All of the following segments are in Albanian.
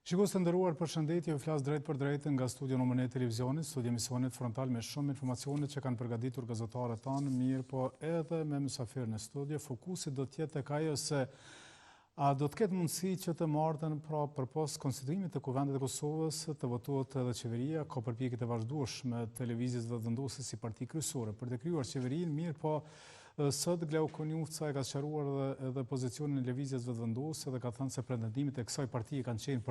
Shikues të nderuar, përshëndetje, ju flas drejt për drejt nga studio numër 1 televizionit, studio emisionit frontal me shumë informacione që kanë përgatitur gazetarët tanë, mirë po edhe me mysafir në studio. Fokusi do të jetë tek ajo se a do të ketë mundësi që të martën pra përpos konstituimit të Kuvendit të Kosovës të votohet edhe qeveria, ka përpjekje të vazhdueshme të lëvizjes vetëvendosëse si parti kryesore për të krijuar qeverinë, mirë po sot Gleu Konjufca e ka sqaruar edhe pozicionin e lëvizjes vetëvendosë dhe ka thënë se pretendimet e kësaj partie kanë qenë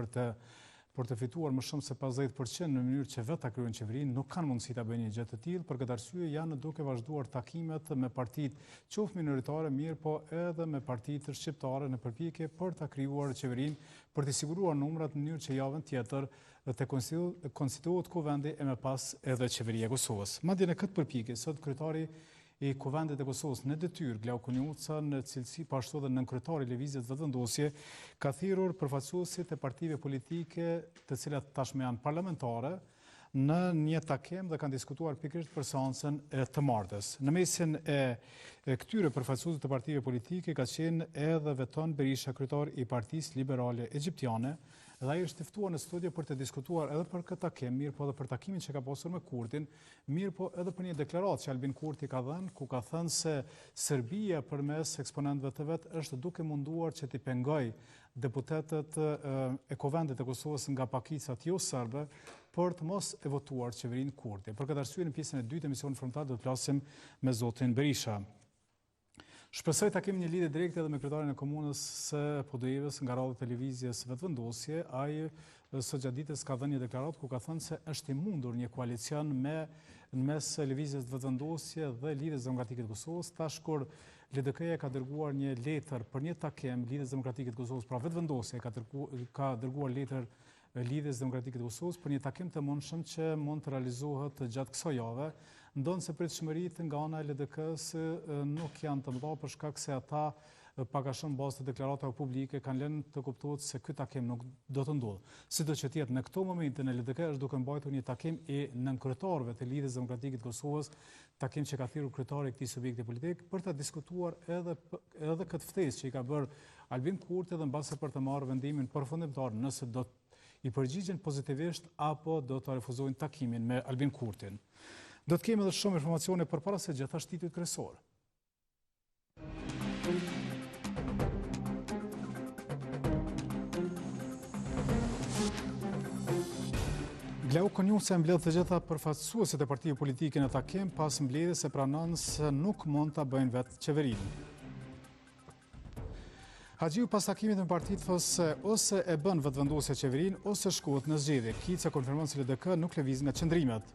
për të fituar më shumë se 50% në mënyrë që vetë ta kryejnë qeverinë, nuk kanë mundësi ta bëjnë një gjë të tillë. Për këtë arsye janë duke vazhduar takimet me partitë qoftë minoritare, mirë po edhe me partitë shqiptare në përpjekje për ta krijuar qeverinë, për të siguruar numrat në mënyrë që javën tjetër të konstituohet kuvendi e më pas edhe qeveria e Kosovës. Madje në këtë përpjekje sot kryetari i Kuvendit të Kosovës në detyrë, Gleu Konjufca, në cilësi pashtu edhe nënkryetari i lëvizjes vetëvendosje, ka thirrur përfaqësuesit e partive politike, të cilat tashmë janë parlamentare, në një takim dhe kanë diskutuar pikërisht për seancën e të martës. Në mesin e këtyre përfaqësuesve të partive politike ka qenë edhe Veton Berisha, kryetari i Partisë Liberale Egjiptiane, dhe ai është ftuar në studio për të diskutuar edhe për këtë takim, mirë po edhe për takimin që ka pasur me Kurtin, mirë po edhe për një deklaratë që Albin Kurti ka dhënë, ku ka thënë se Serbia përmes eksponentëve të vet është duke munduar që t'i pengoj deputetët e Kuvendit të Kosovës nga pakicat jo serbe për të mos e votuar qeverinë Kurti. Për këtë arsye në pjesën e dytë të emisionit frontal do të flasim me zotin Berisha. Shpresoj ta kemi një lidhje direkte edhe me kryetarin e komunës së Podujevës nga radhë televizjes vetëvendosje. Ai së gjatë ditës ka dhënë një deklaratë ku ka thënë se është i mundur një koalicion në mes lëvizjes vetëvendosje dhe Lidhjes Demokratike të Kosovës, tash kur LDK-ja ka dërguar një letër për një takim Lidhjes Demokratike të Kosovës, pra vetëvendosja ka dërguar letër Lidhjes Demokratike të Kosovës për një takim të mundshëm që mund të realizohet gjatë kësaj jave, ndonë se pritshmëritë nga ana e LDK-s nuk janë të mëdha për shkak se ata pak a shumë bazë të deklaratave publike kanë lënë të kuptohet se ky takim nuk do të ndodhë. Sido që tjetë, në këto momente në LDK është duke mbajtur një takim i nënkretarëve të Lidhjes Demokratike të Kosovës, takim që ka thirrur kryetari i këtij subjekti politik për ta diskutuar edhe këtë ftesë që i ka bërë Albin Kurti dhe mbase për të marrë vendimin përfundimtar nëse do i përgjigjen pozitivisht apo do të refuzojnë takimin me Albin Kurtin. Do të kemi edhe shumë informacione përpara se gjithashtu titujt kryesor. Gleu Konjufca e mbledh të gjitha përfaqësuesit e partive politike në takim pas mbledhjes se pranon se nuk mund ta bëjnë vetë qeverinë. Haxhiu pas takimit me partitë thos se ose e bën vetëvendosja qeverinë ose shkohet në zgjedhje. Kica konfirmon se LDK nuk lëviz nga qendrimet.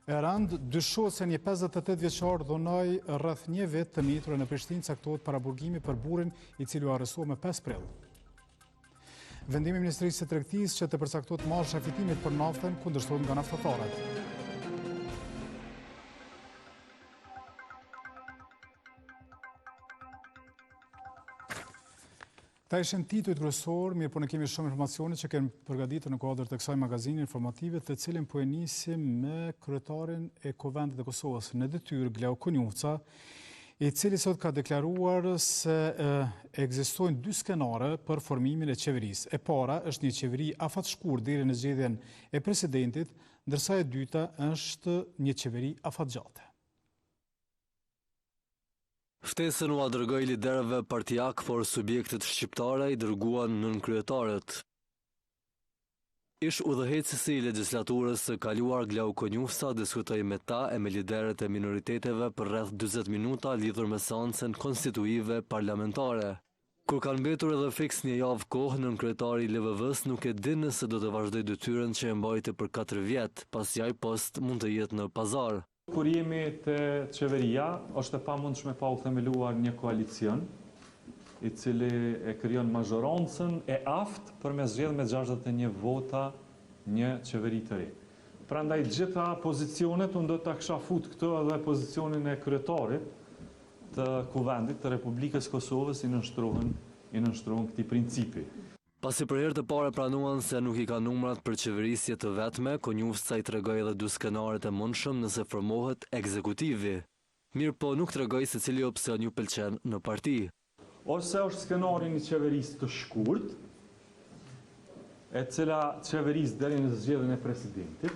Erand dyshohet se një 58 vjeçar dhunoi rreth një vit të mitur në Prishtinë, caktohet paraburgimi për burrin i cili u arrestuar me 5 prill. Vendimi i Ministrisë së Tregtisë që të përcaktohet marrja e fitimit për naftën kundërshtohet nga naftatarët. Ta ishin titujt kryesor, mirë po ne kemi shumë informacione që kemi përgatitur në kuadër të kësaj magazini informative, të cilin po e nisim me kryetarin e Kuvendit të Kosovës në detyrë, Gleu Konjufca, i cili sot ka deklaruar se ekzistojnë dy skenare për formimin e qeverisë. E para është një qeveri afatshkurt deri në zgjedhjen e presidentit, ndërsa e dyta është një qeveri afatgjatë. Ftesën u dërgoi liderëve partijak, por subjektet shqiptare i dërguan nënkryetarët. Ish udhëheqësi i legjislaturës së kaluar Gleu Konjufca diskutoi me ta e me liderët e minoriteteve për rreth 40 minuta lidhur me seancën konstituive parlamentare. Kur kanë mbetur edhe fiks një javë kohë, nënkryetari i LVV-s nuk e din nëse do të vazhdojë detyrën që e mbajti për 4 vjet, pasi ai post mund të jetë në pazar. Kur jemi të qeveria, është e pamundshme pa u themeluar një koalicion, i cili e krijon mazhorancën e aftë për me zgjedhë me 61 vota një qeveri të ri. Prandaj gjitha pozicionet, unë do të kisha fut këto edhe pozicionin e kryetarit të Kuvendit të Republikës Kosovës i nënshtrohen këtij principi. Pasi për herë të parë pranuan se nuk i ka numrat për qeverisje të vetme, Konjufca i tregoi edhe dy skenaret e mundshëm nëse formohet ekzekutivi. Mirë po nuk tregoi se cili opsion ju pëlqen në parti. Ose është skenari një qeverisë të shkurt, e cila qeverisë deri në zgjedhjen e presidentit,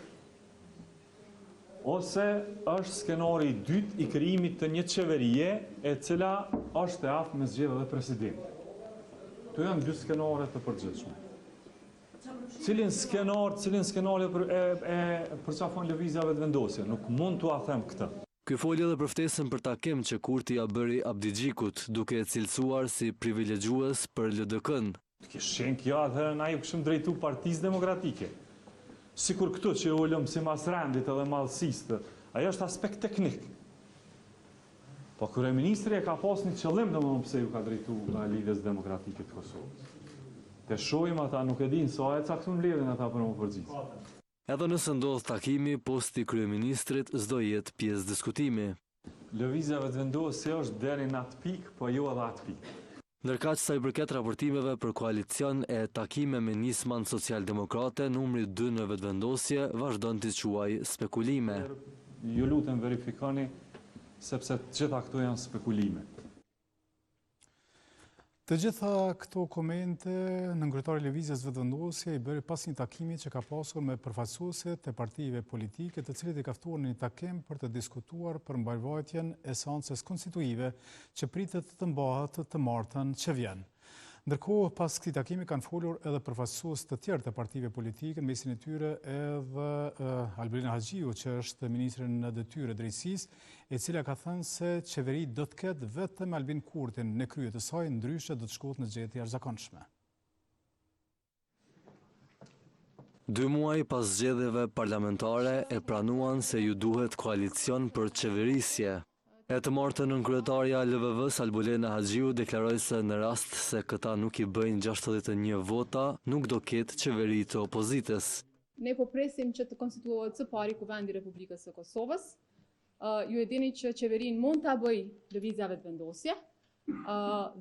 ose është skenari i dytë i krijimit të një qeverie e cila është e aftë me zgjedhjen e presidentit. Këto janë dy skenare të përgjithshme. Cilin skenar e përqafon lëvizja vetëvendosje, nuk mund t'u a them këtë. Ky foli edhe për ftesën për takim që Kurti ja bëri Abdigjikut, duke e cilësuar si privilegjues për LDK-n. Kishen kjo atëherë na ju kishim drejtu Partisë Demokratike. Sikur këtu që u lëm si mas rendit edhe mallësisë, ajo është aspekt teknik. Po kryeministri e ka pas një qëllim domosdoshmë pse ju ka drejtu Lidhjes Demokratike të Kosovës. Te shohim ata nuk e dinë sa e caktuar mbledhen ata për më përgjigje. Edhe nëse ndodh takimi, posti i kryeministrit s'do jetë pjesë diskutimi. Lëvizja vetëvendosje është deri në atë pikë, po jo edhe atë pikë. Ndërkaq sa i përket raportimeve për koalicion e takime me nisman socialdemokrate, numri 2 në vetëvendosje vazhdon të quaj spekulime. Ju lutem verifikoni sepse të gjitha këto janë spekulime. Të gjitha këto komente në ngritari lëvizjes vetëvendosje i bëri pas një takimi që ka pasur me përfaqësuesit e partive politike, të cilët i ka ftuar në një takim për të diskutuar për mbajvajtjen e seancës konstituive që pritet të mbahet të martën që vjen. Ndërkohë, pas këtij takimi kanë folur edhe përfaqësues të tjerë të partive politike, në mesin e tyre edhe Alberina Haxhiu, që është ministrin në detyrë drejtësisë, e cila ka thënë se qeveri do të ketë vetëm Albin Kurtin në krye të saj, ndryshe do të shkohet në zgjedhje jashtëzakonshme. 2 muaj pas zgjedhjeve parlamentare e pranuan se ju duhet koalicion për qeverisje. E të martën në kryetarja LVV-s Alberina Haxhiu deklaroi se në rast se këta nuk i bëjnë 61 vota, nuk do ketë qeveri të opozitës. Ne po presim që të konstituohet së pari Kuvendi i Republikës së Kosovës. Ju e dini që qeverin mund ta bëjë lëvizja vetëvendosje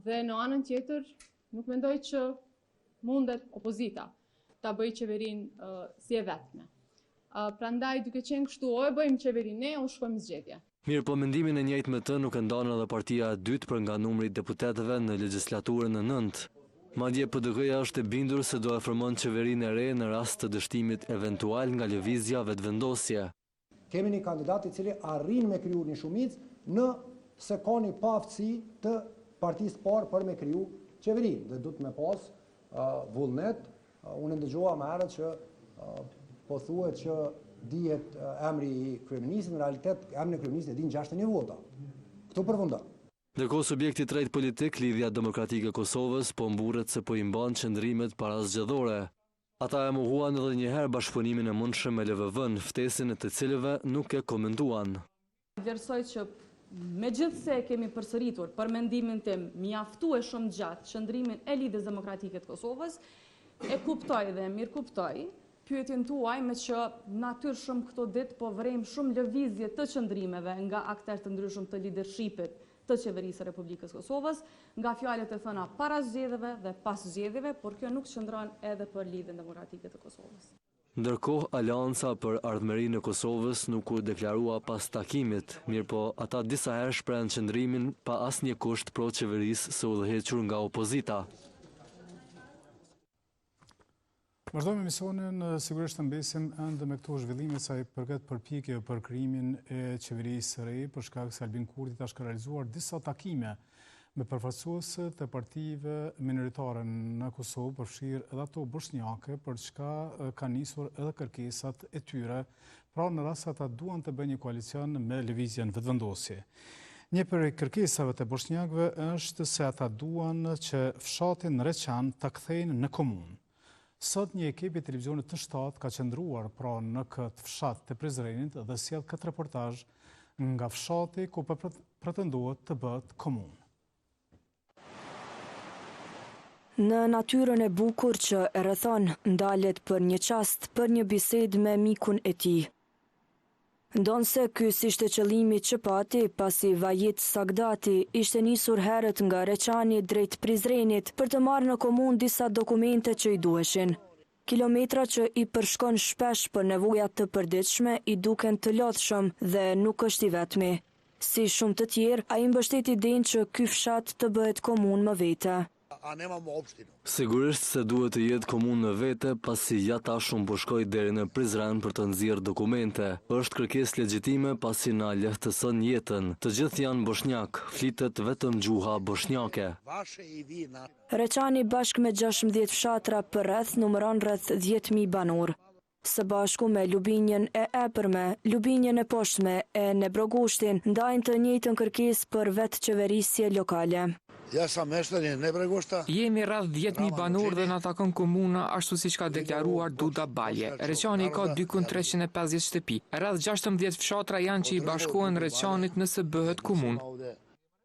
dhe në anën tjetër nuk mendoj që mundet opozita ta bëjë qeverin si e vetme. Prandaj duke qenë kështu, o e bëjmë qeverin ne, o shkojmë zgjedhje. Mirë, po mendimin e njëjtë me të nuk e ndan edhe partia e dytë për nga numri i deputetëve në legjislaturën e 9. Madje PD-ja është e bindur se do e formon qeverinë e re në rast të dështimit eventual nga lëvizja vetëvendosje. Kemi një kandidat i cili arrin me kriju një shumicë në se ka një paftësi të partisë parë për me kriju qeverinë dhe du të me pas vullnet. Unë ndëgjova më herët që po thuhet që dihet emri i kryeministit, në realitet emri i kryeministit e din 61 vota. Këtu përfundon. Ndërkohë subjekti i tretë politik, Lidhja Demokratike e Kosovës, po mburret se po i mban qëndrimet parazgjedhore. Ata e mohuan edhe një herë bashkëpunimin e mundshëm me LVV-n, ftesën e të cilëve nuk e komentuan. Vlerësoj që megjithse kemi përsëritur për mendimin tim mjaftues shumë gjatë qëndrimin e Lidhjes Demokratike të Kosovës, e kuptoj dhe mirë kuptoj pyetjen tuaj me që natyrshëm këto ditë po vrejmë shumë lëvizje të qëndrimeve nga aktorë të ndryshëm të leadershipit të qeverisë së Republikës Kosovës, nga fjalët e thëna para zgjedhjeve dhe pas zgjedhjeve, por kjo nuk qëndron edhe për Lidhjen Demokratike të Kosovës. Ndërkohë, Alianca për Ardhmërinë e Kosovës nuk u deklarua pas takimit, mirë po ata disa herë shprehen qëndrimin pa asnjë kusht pro qeverisë së udhëhequr nga opozita. Vazhdojmë emisionin, sigurisht të mbesim ende me këto zhvillime sa i përket përpjekjeve për krijimin e qeverisë së re, për shkak se Albin Kurti tash ka realizuar disa takime me përfaqësuesët e partive minoritare në Kosovë, përfshirë edhe ato bosnjake, për çka ka nisur edhe kërkesat e tyre, pra në rast se ata duan të bëjnë një koalicion me lëvizjen vetëvendosje. Një prej kërkesave të bosnjakëve është se ata duan që fshatin Reçan ta kthejnë në komunë. Sot një ekip i televizionit të shtatë ka qëndruar pra në këtë fshat të Prizrenit dhe sjell këtë reportazh nga fshati ku pretendohet të bëhet komunë. Në natyrën e bukur që e rrethon, ndalet për një çast për një bisedë me mikun e tij. Ndonse ky ishte qëllimi që pati pasi Vajit Sagdati ishte nisur herët nga Reçani drejt Prizrenit për të marrë në komunë disa dokumente që i duheshin. Kilometra që i përshkon shpesh për nevojat të përditshme i duken të lodhshëm dhe nuk është i vetmi. Si shumë të tjerë, ai mbështet idenë që ky fshat të bëhet komunë më vete. Sigurisht se duhet të jetë komunë në vete, pasi ja tashun po shkoj deri në Prizren për të nxjerrë dokumente. Është kërkesë legjitime pasi na lehtëson jetën. Të gjithë janë bosnjak, flitet vetëm gjuha bosnjake. Reçani bashkë me 16 fshatra për rreth numëron rreth 10.000 banor. Së bashku me Lubinjen e Epërme, Lubinjen e Poshtme e Nebrogushtin ndajnë të njëjtën kërkesë për vetë qeverisje lokale. Jemi rreth 10.000 banor dhe na takon komuna ashtu siç ka deklaruar Duda Balje. Reçani ka 2.350 shtëpi. Rreth 16 fshatra janë që i bashkohen Reçanit nëse bëhet komunë.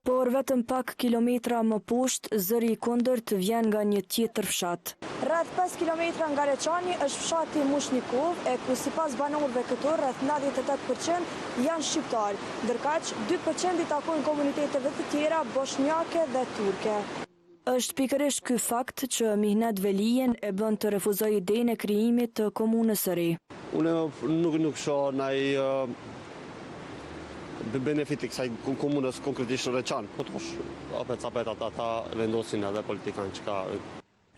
Por vetëm pak kilometra më poshtë, zëri i kundërt vjen nga një tjetër fshat. Rreth 5 kilometra nga Reçani është fshati Mushnikov, e ku sipas banorëve këtu rreth 98% janë shqiptar, ndërkaq 2% i takojnë komuniteteve të tjera bosnjake dhe turke. Është pikërisht ky fakt që Mihnet Velijen e bën të refuzojë idenë e krijimit të komunës së re. Unë nuk shoh ndaj benefiti kësaj komunës konkretisht në Reçan, po tosh apet ata vendosin edhe politikanë që ka.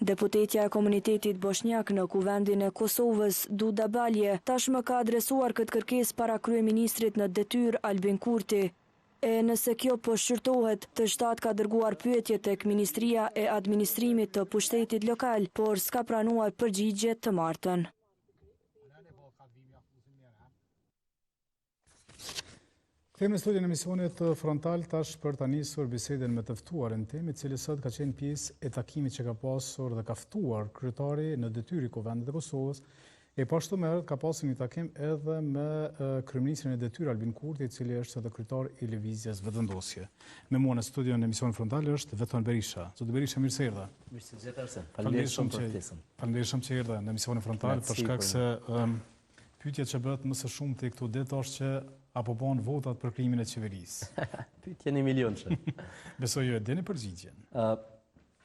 Deputetja e komunitetit bosnjak në Kuvendin e Kosovës, Duda Balje, tashmë ka adresuar këtë kërkesë para kryeministrit në detyrë Albin Kurti. E nëse kjo po shqyrtohet, të shtatë ka dërguar pyetje tek Ministria e Administrimit të Pushtetit Lokal, por s'ka pranuar përgjigje të martën. Kthehemi në studion e emisionit Frontal tash për ta nisur bisedën me të ftuarin tim, i cili sot ka qenë pjesë e takimit që ka pasur dhe ka ftuar kryetari në detyrë i Kuvendit të Kosovës, e po ashtu më herët ka pasur një takim edhe me kryeministrin e detyrë Albin Kurti, i cili është edhe kryetar i lëvizjes Vetëvendosje. Me mua në studion e emisionit Frontal është Veton Berisha. Zoti Berisha, mirë se erdha. Mirë se jeta Arsen. Faleminderit shumë për ftesën. Faleminderit shumë që erdha në emisionin Frontal, për shkak se pyetja që bëhet më së shumti këtu det është që apo bën votat për krijimin e qeverisë. Pyetjen e milionçe. Besoj ju e dini përgjigjen.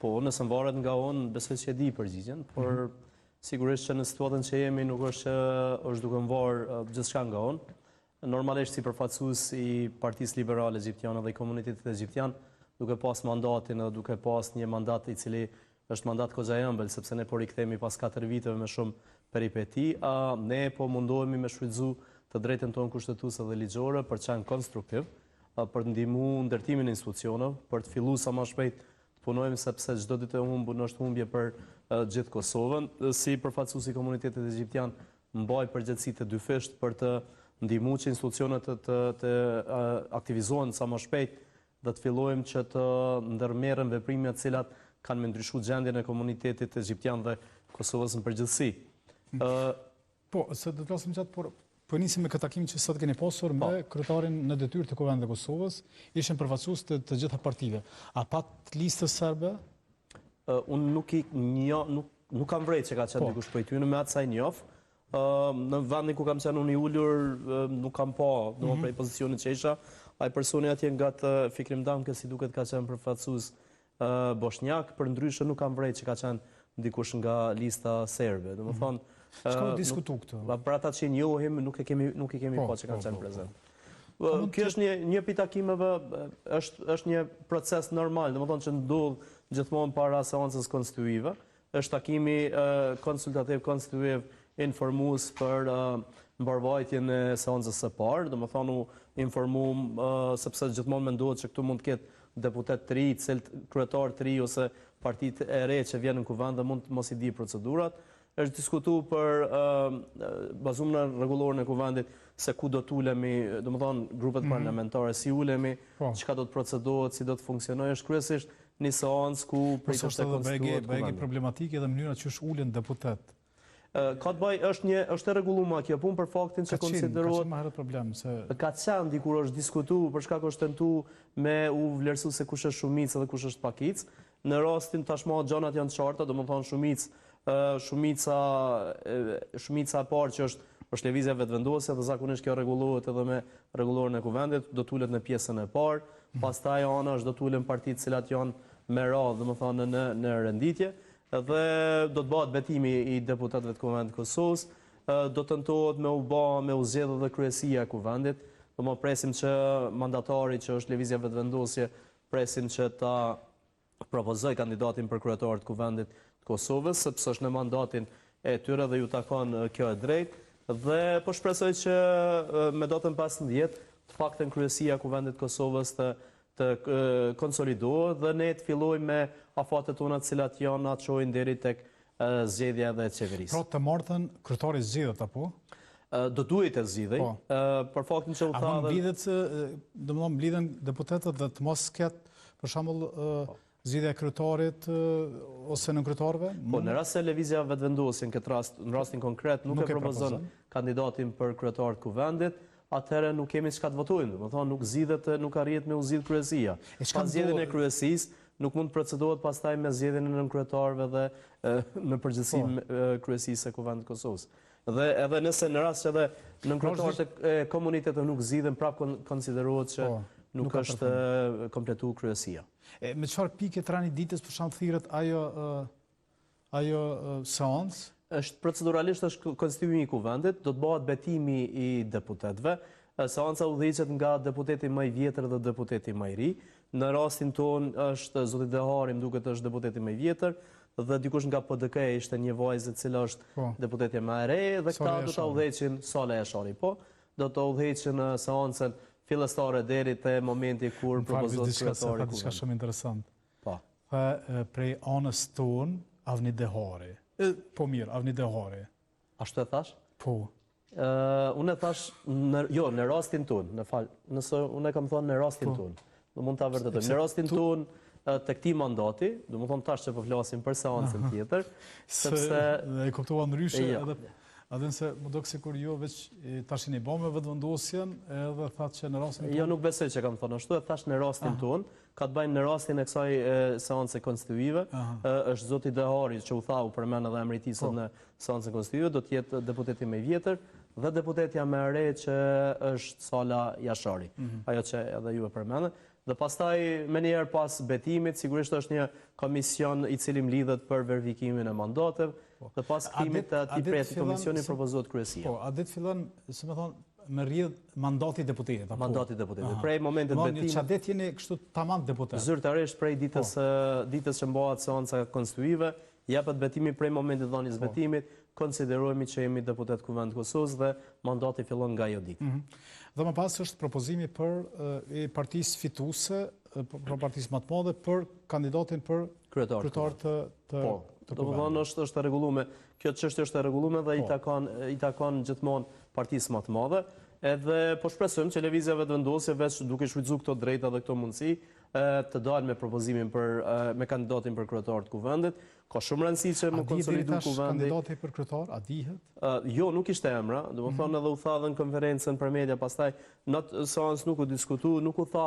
Po, nëse varet nga unë, besoj që e di përgjigjen, por sigurisht që në situatën që jemi nuk është që është duke varë gjithçka nga unë. Normalisht si përfaqësues i Partisë Liberale Egjiptiane dhe i komunitetit egjiptian, duke pas mandatin dhe duke pas një mandat i cili është mandat goxha e ëmbël, sepse ne po rikthehemi pas 4 viteve me shumë peripeti, ne po mundohemi me shfrytëzu të drejtën tonë kushtetuese dhe ligjore për të qenë konstruktiv, për të ndihmuar ndërtimin e institucioneve, për të filluar sa më shpejt të punojmë, sepse çdo ditë e humbur është humbje për gjithë Kosovën. Si përfaqësues i komunitetit egjiptian, mbaj përgjegjësi të dyfisht për të ndihmuar që institucionet të aktivizohen sa më shpejt dhe të fillojmë që të ndërmerren veprime të cilat kanë me ndryshuar gjendjen e komunitetit egjiptian dhe Kosovës në përgjithësi. Po, se do të flasim gjatë, por po nisim me këtë takim që sot keni pasur me kryetarin në detyrë të Kuvendit të Kosovës, ishin përfaqësues të gjitha partive. A pat listës serbe? Unë nuk kam vrejt që ka qenë dikush prej tyre, me atë sa i njoh. Në vendin ku kam qenë unë i ulur, nuk kam pa, domethënë prej pozicionit që isha, ai personi atje nga Fikrim Damke si duket ka qenë përfaqësues bosnjak, përndryshe nuk kam vrejt që ka qenë dikush nga lista serbe. Domethënë çka u diskutu këtu? Për ata që njohim, nuk i kemi pa që kanë qenë prezent. Kjo është një prej takimeve, është një proces normal, domethënë që ndodh gjithmonë para seancës konstituive. Është takimi konstitutiv informues për mbarvajtjen e seancës së parë, domethënë u informuam sepse gjithmonë mendohet që këtu mund të ketë deputet të ri, kryetar të ri ose partitë e re që vjen në kuvend dhe mund të mos i di procedurat. Është diskutuar për bazuar në rregullorin e kuvendit se ku do të ulemi, domethënë grupet parlamentare, si ulemi, çka do të procedohet, si do të funksionojë, është kryesisht një seancë ku pritet të konstituohet bëjë problematike dhe mënyra që ulen deputet. Ka të bëjë është e rregulluar kjo punë për faktin që konsiderohet ka problem se ka qenë dikur është diskutuar për shkak është tentuar me u vlerësuar se kush është shumica dhe kush është pakicë. Në rastin tashmë gjonat janë të qarta, domethënë shumica e parë që është lëvizja vetëvendosje dhe zakonisht kjo rregullohet edhe me rregullorin e kuvendit, do të ulet në pjesën e parë, pastaj anash do të ulen partitë të cilat janë me radhë, domethënë në renditje, dhe do të bëhet betimi i deputetëve të Kuvendit të Kosovës, do tentohet me u zgjedhë edhe kryesia e kuvendit. Do më presim që mandatari që është lëvizja vetëvendosje, presim që ta propozoj kandidatin për kryetar të Kuvendit të Kosovës, sepse është në mandatin e tyre dhe ju takon kjo e drejtë, dhe po shpresoj që me datën 15 të paktën kryesia e Kuvendit të Kosovës të konsolidohet dhe ne të fillojmë me afatet tona të cilat janë atë çojnë deri tek zgjedhja dhe qeverisë. Pra të martën kryetari zgjedhet apo? Do duhet të zgjidhej, për faktin që u tha. Apo mblidhet, domethënë mblidhen deputetët dhe të mos ketë për shembull zgjidhja e kryetarit ose në kryetarëve? Po në rast se lëvizja vetëvendosjen këtë rast, në rastin konkret nuk e propozon kandidatin për kryetar të Kuvendit, atëherë nuk kemi çka të votojmë, domethënë nuk zgjidhet, nuk arrihet me u zgjidh kryesia. Pas zgjedhjen e kryesisë nuk mund të procedohet pastaj me zgjedhjen e nënkryetarëve dhe në përgjithësi kryesisë së Kuvendit të Kosovës. Dhe edhe nëse në rast që edhe nënkryetarët e komunitetit nuk zgjidhen, prapë konsiderohet që nuk është kompletuar kryesia. Me çfarë pike trani ditës për shkak thirret ajo seancë? Është proceduralisht është konstituimi i Kuvendit, do të bëhet betimi i deputetëve. Seanca udhëhiqet nga deputeti më i vjetër dhe deputeti më i ri. Në rastin ton është zoti Dehari, më duket është deputeti më i vjetër, dhe dikush nga PDK ishte një vajzë e cila është deputeti më e re, dhe këta do ta udhëheqin Sala Jashari, do ta udhëheqin në seancën fillestare deri te momenti kur propozohet kryetari i Kuvendit. Shumë interesant. Po. Prej anës ton Avni Dehari. Po mirë, Avni Dehari. Ashtu e thash? Po. Unë e thash, në rastin ton, nëse unë e kam thonë në rastin ton, do mund ta vërtetoj. Në rastin ton të këtij mandati, do të thonë tash që po flasim për seancën tjetër, sepse e kuptova ndryshe edhe nëse më do sikur jo veç tashin i bëm me vetëvendosjen edhe thatë që në rastin ton. Jo, nuk besoj që kam thonë ashtu, e thash në rastin ton, ka të bëjnë në rastin e kësaj seance konstituive, është zoti Dehari që u tha u përmend edhe emëritisën në seancën konstituive, do të jetë deputeti më i vjetër dhe deputetja më e re që është Sala Jashari, ajo që edhe ju e përmendët. Dhe pastaj me njëherë pas betimit, sigurisht është një komision i cili mlidhet për verifikimin e mandateve, dhe pas këtimit të atij komisioni propozohet kryesia. Po, a ditë fillon, si më thonë, me rrjedh mandati deputetit. Mandati deputetit. Prej momentit betimit. Çfarë det jeni kështu tamam deputet. Zyrtarisht prej ditës që mbahet seanca konstituive, jepet betimi prej momentit dhënies betimit, konsiderohemi që jemi deputet Kuvend Kosovës dhe mandati fillon nga ajo ditë. Dhe më pas është propozimi për partisë fituese, për partisë më të madhe për kandidatin për kryetar të do të thonë është e rregulluar. Kjo çështje është e rregulluar dhe i takon gjithmonë partisë më të madhe. Edhe po shpresojmë që lëvizja vetëvendosje veç duke shfrytzuar këto drejta dhe këto mundësi të dalë me propozimin me kandidatin për kryetar të Kuvendit. Ka shumë rëndësi që më konsolidu Kuvendi. Kandidati për kryetar, a dihet? Jo, nuk ishte emra, domethënë edhe u tha dhe në konferencën për media, pastaj në seancë nuk u diskutu, nuk u tha,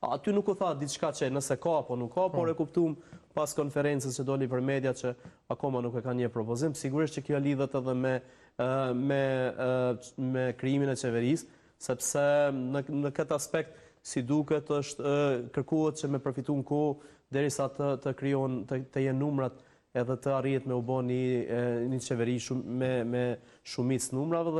aty nuk u tha diçka që nëse ka apo nuk ka, por e kuptuam pas konferencës që doli për media që akoma nuk e ka një propozim. Sigurisht që kjo lidhet edhe me krijimin e qeverisë, sepse në këtë aspekt si duket është kërkohet që me përfituar kohë derisa të krijon të jenë numrat edhe të arrihet me u bë një qeveri me shumicë numrave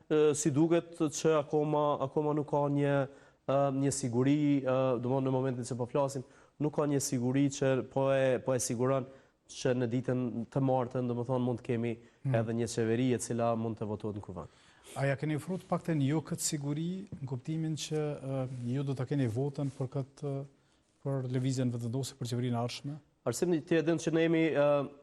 dhe si duket që akoma nuk ka një siguri, domthonë në momentin që po flasim, nuk ka një siguri që po e siguron që në ditën të martën, domethënë mund të kemi edhe një qeveri e cila mund të votohet në Kuvend. A ja keni ofruar paktën jo këtë siguri në kuptimin që ju do ta keni votën për lëvizjen vetëvendosje për qeverinë e ardhshme? Arsimi ti e din që ne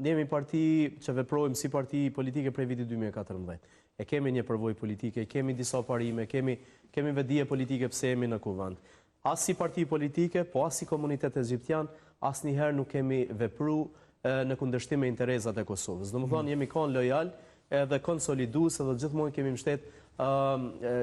jemi parti që veprojmë si parti politike prej vitit 2014. E kemi një përvojë politike, kemi disa parime, kemi vedije politike pse jemi në Kuvend. As si parti politike, po as si komunitet egjiptian, asnjëherë nuk kemi vepruar në kundërshtim me interesat e Kosovës. Domethënë jemi kon lojal edhe konsolidues dhe gjithmonë kemi mbështet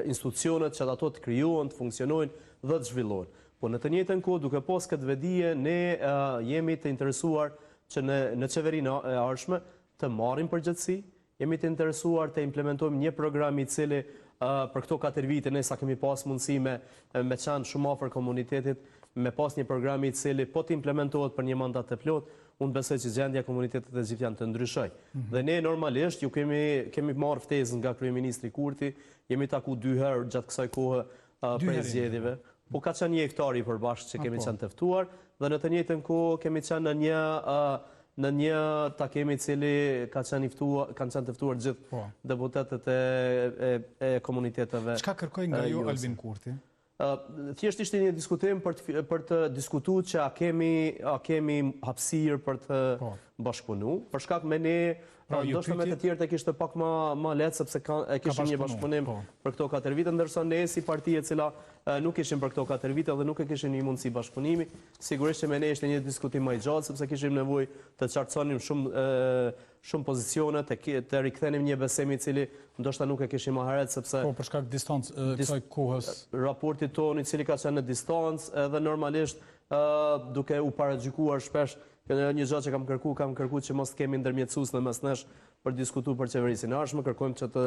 institucionet që ato të krijohen, të funksionojnë dhe të zhvillohen. Po në të njëjtën kohë, duke pas këtë vedije, ne jemi të interesuar që në qeverinë e ardhshme të marrim përgjegjësi, jemi të interesuar të implementojmë një program i cili për këto 4 vite ne sa kemi pas mundësi me qenë shumë afër komunitetit, me pas një program i cili po të implementohet për një mandat të plot, unë besoj që gjendja e komunitetit egjiptian të ndryshoj. Dhe ne normalisht ju kemi marrë ftesën nga kryeministri Kurti, jemi taku 2 herë gjatë kësaj kohe prej zgjedhjeve. po ka qenë një hektari përbashkë që kemi qenë teftuar, dhe në të njëjtën kohë kemi qenë në një takimi cili kanë qenë teftuar gjithë deputetët e komuniteteve. Çka kërkoi nga ju Albin Kurti? Thjesht ishte një diskutim për të diskutuar që a kemi hapësirë për të bashkëpunu, për shkak me ne ndoshta me të tjerët e kishte pak më lehtë sepse e kishin një bashkëpunim për këto 4 vite, ndërsa ne si parti e cila nuk ishim për këto 4 vite dhe nuk e kishim një mundësi bashkëpunimi, sigurisht që me ne ishte një diskutim më i gjatë sepse kishim nevojë të qartësonim shumë pozicione, të rikthenim një besim i cili ndoshta nuk e kishim më herët sepse për shkak distancë kësaj kohës. Raporti tonë i cili ka qenë në distancë edhe normalisht duke u paragjykuar shpesh një gjë që kam kërkuar që mos kemi ndërmjetësues në mes nesh për diskutuar për qeverisin e ardhshme, kërkojmë që të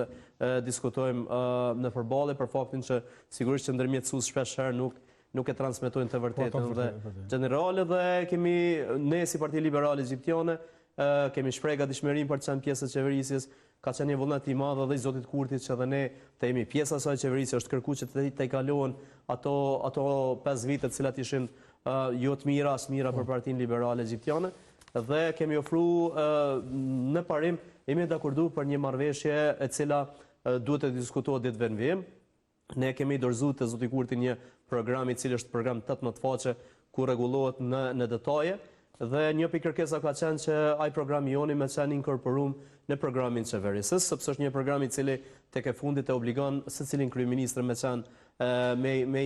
diskutojmë në përballje për faktin që sigurisht që ndërmjetësues shpesh herë nuk e transmetojnë të vërtetën dhe generale dhe ne si Partia Liberale Egjiptiane kemi shprehur gatishmërinë për të qenë pjesë e qeverisjes, ka qenë një vullnet i madh edhe i Zotit Kurtit që edhe ne të jemi pjesë e asaj qeverisje, është kërkuar që të kalohen ato 5 vite të cilat ishin jo të mira as mira për Partinë Liberale Egjiptiane dhe kemi ofruar në parim jemi dakorduar për një marrëveshje e cila duhet të diskutohet ditë në vim. Ne kemi dorëzuar te Zoti Kurti një program i cili është program 18 faqe ku rregullohet në detaje dhe një pikë kërkesa ka qenë që ai programi joni me qenë inkorporuar në programin qeverisës, sepse është një program i cili tek e fundit e obligon secilin kryeministër me qenë me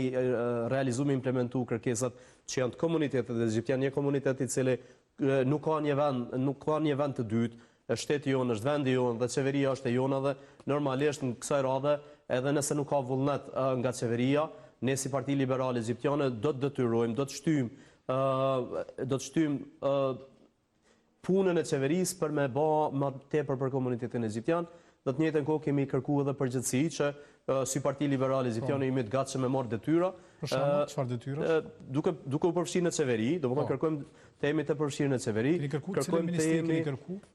realizuar me implementu kërkesat që janë të komunitetit egjiptian, një komunitet i cili nuk ka një vend të dytë, shteti jonë është vendi jonë dhe qeveria është e jona dhe normalisht në kësaj radhe edhe nëse nuk ka vullnet nga qeveria, ne si Parti Liberale Egjiptiane do të detyrojmë, do të shtyjmë punën e qeverisë për me bë më tepër për komunitetin egjiptian. Në të njëjtën kohë kemi kërkuar edhe përgjegjësi që si Parti Liberale Egjiptiane jemi të gatshëm me marrë detyra. Për shembull, çfarë detyra? Duke u përfshirë në qeveri, domethënë kërkojmë të jemi të përfshirë në qeveri. Kërkojmë të jemi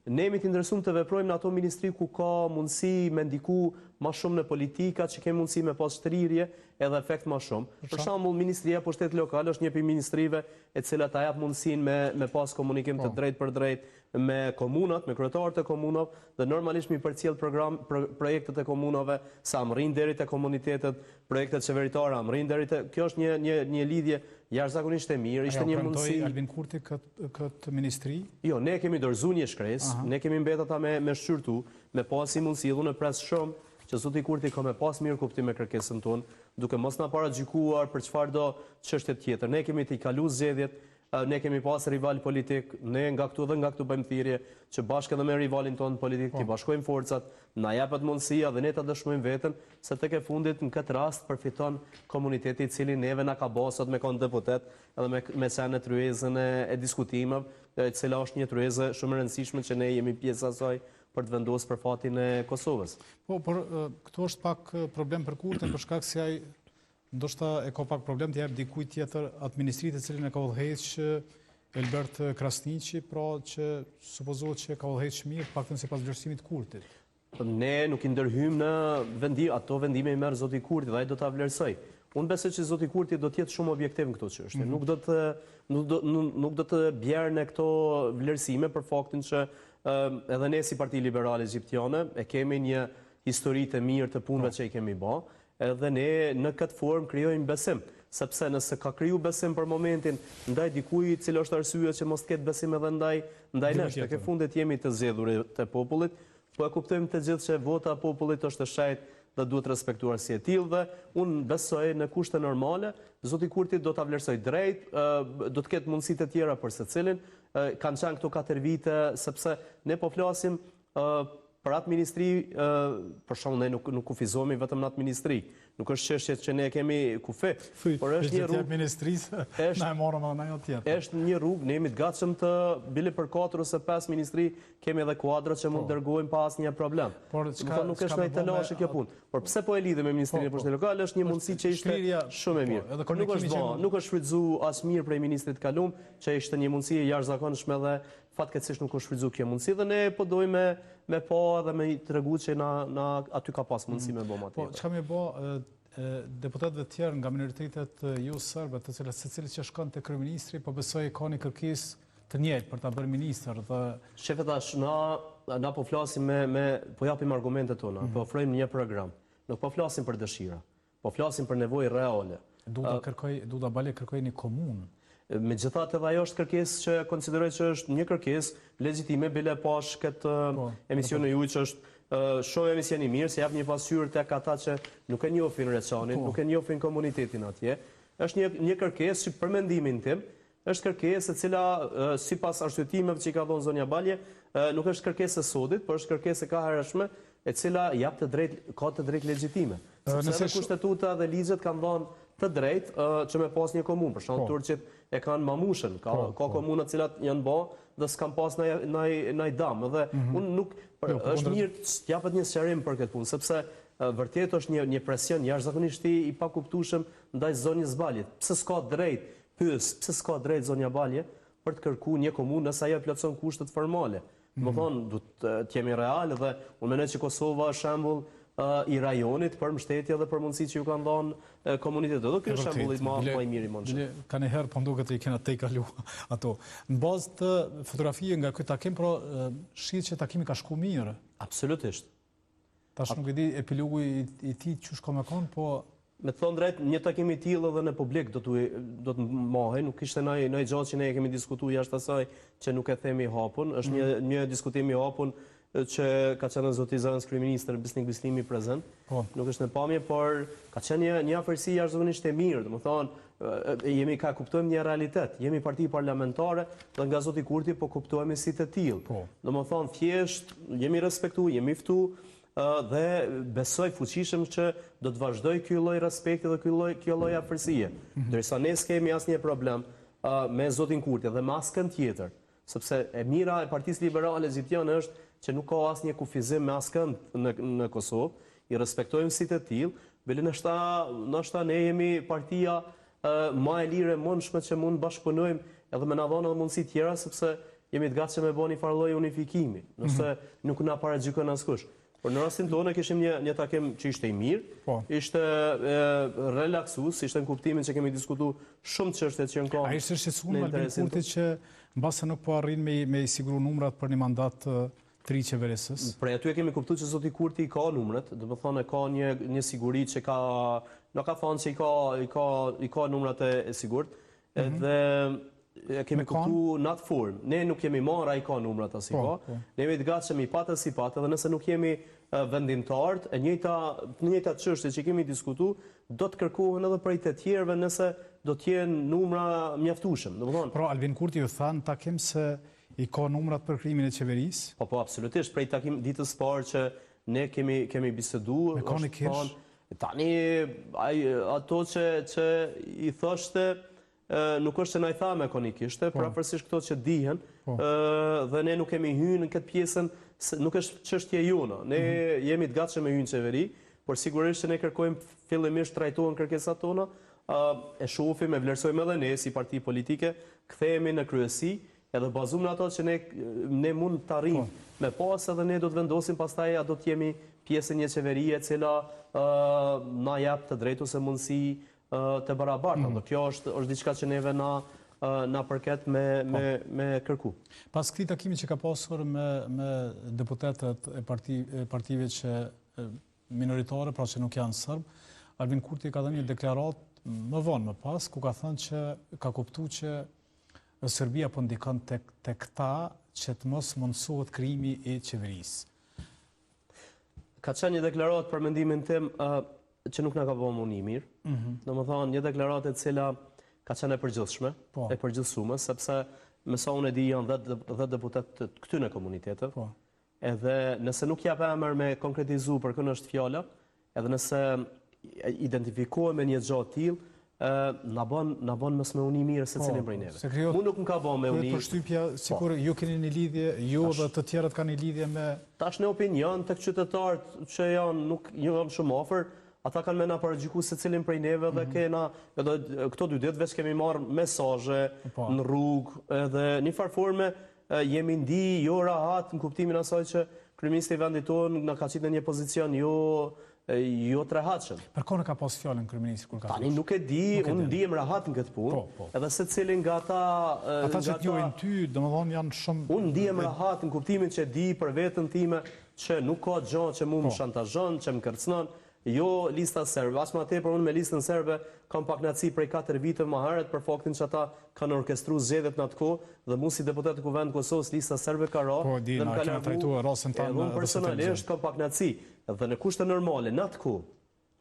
ne jemi të interesuar të veprojmë në ato ministri ku ka mundësi me ndiku më shumë në politika, që kemi mundësi me pas shtrirje edhe efekt më shumë. Për shembull, Ministria e Pushtetit Lokal është një prej ministrive e cila ta jap mundësinë me pas komunikim të drejtë për drejtë me komunat, me kryetarët e komunave dhe normalisht mi përcjell projektet e komunave sa arrin deri te komunitetet, projektet qeveritare arrin deri te. Kjo është një lidhje jashtëzakonisht e mirë, ishte një mundësi. Albin Kurti këtë ministri? Jo, ne kemi dorëzuar një shkresë, ne kemi mbetur ata me shqyrtu, me pasi mundësi dhe në pres shumë që Zoti Kurti ka me pas mirë kuptim me kërkesën tonë, duke mos na paragjykuar për çfarë do çështje tjetër. Ne kemi të kaluar zgjedhjet, ne kemi pas rival politik, ne nga këtu dhe nga këtu bëjmë thirrje që bashkë edhe me rivalin tonë politik të bashkojmë forcat, na japet mundësia dhe ne ta dëshmojmë veten se tek e fundit në këtë rast përfiton komuniteti i cili neve na ka bërë sot me kon deputet edhe me çanë tryezën e diskutimeve, e cila është një tryezë shumë e rëndësishme që ne jemi pjesë asaj për të vendosur për fatin e Kosovës. Po, por këto është pak problem për Kurtin për shkak se ai ndoshta e ka pak problem të jap dikujt tjetër atë ministritë e cilën e ka udhëheqë Elbert Krasniqi, pra që supozohet që ka udhëheqë mirë, paktën sipas vlerësimit të Kurtit. Ne nuk i ndërhyjmë në ato vendime i merr Zoti Kurti dhe ai do ta vlerësoj. Unë besoj që Zoti Kurti do të jetë shumë objektiv në këto çështje. Nuk do të bjerë në këto vlerësime për faktin që edhe ne si Parti Liberale Egjiptiane e kemi një histori të mirë të punëve që i kemi bë, edhe ne në këtë formë krijojmë besim, sepse nëse ka kriju besim për momentin ndaj dikujt, cila është arsyeja që mos ketë besim edhe ndaj nesh, tek e fundit jemi të zgjedhur të popullit, po e kuptojmë të gjithë që vota e popullit është e shajtë dhe duhet respektuar si e tillë dhe unë besoj në kushte normale, Zoti Kurti do ta vlerësoj drejt, do të ketë mundësi të tjera për secilin, kanë qenë këto 4 vite sepse ne po flasim për atë ministri, për shkak ne nuk kufizohemi vetëm në atë ministri. Nuk është çështje që ne kemi kufi, por është një rrugë ministrisë, na e morëm edhe ajo tjetër. Është një rrugë, ne jemi të gatshëm të bile për 4 ose 5 ministri, kemi edhe kuadra që mund dërgojmë pa asnjë problem. Por nuk është ndaj telashe kjo punë. Por pse po e lidhim me Ministrinë e Pushtetit Lokal, është një mundësi që ishte shumë e mirë. Por nuk është shfrytzuar as mirë prej ministrit kalum, që ishte një mundësi e jashtëzakonshme dhe fatkeqësisht nuk është shfrytzuar kjo mundësi dhe ne po dojmë me pa edhe me tregu që na aty ka pas mundësi me bë më tepër. Po çka më bë deputetëve tjerë nga minoritetet jo sërbe, të cilat secili që shkon te kryeministri, po besoj ka një kërkesë të njëjtë për ta bërë ministër dhe Shefe tash na po flasim po japim argumentet tona, po ofrojmë një program. Nuk po flasim për dëshira, po flasim për nevojë reale. Duda Balje kërkoi një komunë. Megjithatë edhe ajo është kërkesë që konsideroj që është një kërkesë legjitime, bile pash këtë emisioni juaj që është shumë emision i mirë, se jap një pasqyrë tek ata që nuk e njohin Reçanin, nuk e njohin komunitetin atje. Është një kërkesë që për mendimin tim është kërkesë e cila sipas arsyetimeve që ka dhënë zonja Balje, nuk është kërkesë e sodit, por është kërkesë e kahershme e cila jap ka të drejtë legjitime. Sepse kushtetuta dhe ligjet kanë dhënë të drejtë që me pas një komunë. Për shembull turqit e kanë Mamushën, ka komuna të cilat janë bë dhe s'kan pas ndaj dam. Dhe unë nuk është mirë të japet një sqarim për këtë punë, sepse vërtet është një presion jashtëzakonisht i pakuptueshëm ndaj zonjës Baljit. Pse s'ka drejt? Pse s'ka drejt zonja Balje për të kërkuar një komunë nëse ajo plotson kushtet formale? Do të thonë, duhet të jemi real dhe unë mendoj që Kosova është shembull i rajonit për mbështetje dhe për mundësi që ju kanë dhënë komunitetet. Do ky është shembulli më i mirë i mundshëm. Ka një herë po duket i kena te kalu ato. Në bazë të fotografie nga ky takim, pro shihet që takimi ka shkuar mirë. Absolutisht. Tash nuk e di epilogu i tij çu shkon me kon, po me të thonë drejt, një takim i tillë edhe në publik do të mohej, nuk ishte ndonjë gjë që ne kemi diskutuar jashtë asaj që nuk e themi hapun, është një diskutim i hapun që ka qenë zoti zëvendës kryeministër Besnik Bislimi prezant. Nuk është në pamje, por ka qenë një afërsi jashtëzakonisht e mirë, domethënë ka kuptojmë një realitet. Jemi parti parlamentare dhe nga zoti Kurti po kuptohemi si të tillë. Domethënë thjesht jemi respektuar, jemi ftuar dhe besoj fuqishëm që do të vazhdoj ky lloj respekti dhe ky lloj afërsie. Ndërsa ne s'kemi asnjë problem me zotin Kurti dhe me askën tjetër, sepse e mira e Partisë Liberale Zgjidhjane është që nuk ka asnjë kufizim me askën në Kosovë, i respektojmë si të tillë, bile ndoshta ne jemi partia më e lirë e mundshme që mund bashkëpunojmë edhe me na dhënë edhe mundësi tjera, sepse jemi të gatshëm me bëni farë lloj unifikimi, nëse nuk na paragjykon askush. Por në rastin tonë kishim një takim që ishte i mirë, ishte relaksues, ishte në kuptimin që kemi diskutuar shumë çështje që kanë. Ai është shqetësuar me Albin Kurti që mbase nuk po arrin me i siguru numrat për një mandat të ri qeverisës. Prej aty e kemi kuptuar që zoti Kurti ka numrat, do të thonë ka një siguri që nuk ka thënë se i ka numrat e sigurt, edhe kemi kuptuar në atë formë. Ne nuk kemi marrë ai ka numrat as i ka. Ne jemi të gatshëm i patë si patë, dhe nëse nuk jemi vendimtarë, njëjta çështje që kemi diskutuar, do të kërkohen edhe prej të tjerëve nëse do të jenë numra mjaftueshëm. Domethënë, Pro Albin Kurti ju thanë takim se i ka numrat për krimin e qeverisë? Po, absolutisht, prej takim ditës parë që ne kemi biseduar, tani ato që i thoshte nuk është se na i tha mekonikisht, pavarësisht këto që dihen, dhe ne nuk kemi hyrë në këtë pjesën, nuk është çështje jona. Ne jemi të gatshëm me hyrë në qeveri, por sigurisht që ne kërkojmë fillimisht trajtohen kërkesat tona, e shohim, e vlerësojmë edhe ne si parti politike, kthehemi në kryesi, edhe bazuar në ato që ne mund të arrijmë me pas, edhe ne do të vendosim pastaj a do të jemi pjesë një qeverie e cila na jap të drejtë ose mundësi të barabarta. Kjo është diçka që neve na përket me kërku. Pas këtij takimi që ka pasur me deputetët e partive që minoritare, pra që nuk janë serb, Albin Kurti ka dhënë një deklaratë më vonë më pas, ku ka thënë që ka kuptuar që Serbia po ndikon tek këta që të mos mundsohet krijimi i qeverisë. Ka qenë një deklaratë për mendimin tim që nuk na ka bënë një mirë. Domethënë një deklaratë e cila ka qenë e përgjithshme, e përgjithësuar, sepse me sa unë e di janë 10 deputet të këtyre komuniteteve. Edhe nëse nuk jap emër me konkretizu për kënë është fjala, edhe nëse identifikohem me një gjë të tillë, na bën mos me uni mirë secilin prej neve. Unë nuk më ka bën me uni. Përshtypja sikur ju keni një lidhje, ju dhe të tjerët kanë një lidhje me tash në opinion tek qytetarët që janë shumë afër, ata kanë me na paragjykuar secilin prej neve dhe kena edhe këto 2 ditë veç kemi marrë mesazhe në rrugë, edhe në farë forme jemi ndi jo rahat në kuptimin asaj që kryeministri i vendit tonë na ka qitë në një pozicion jo jo të rehatshëm. Për kone ka pas fjallën kryeministri kur ka? Tani nuk e di, unë ndihem rehat në këtë punë, edhe se cilin nga ta... Ata që t'njohin ty, domethënë janë shumë... Unë ndihem rehat në kuptimin që di për vetën time që nuk ka gjë që mu më shantazhon, që më kërcënon, jo lista serbe. As më tepër unë me listën serbe kam pakënaqësi prej 4 viteve më herët për faktin që ata kanë orkestruar zgjedhjet në atë kohë dhe mu si deputet i Kuvendit të Kosovës lista serbe ka rënë dhe më ka trajtuar rastin tanë. Unë personalisht kam pakënaqësi dhe në kushte normale në atë kohë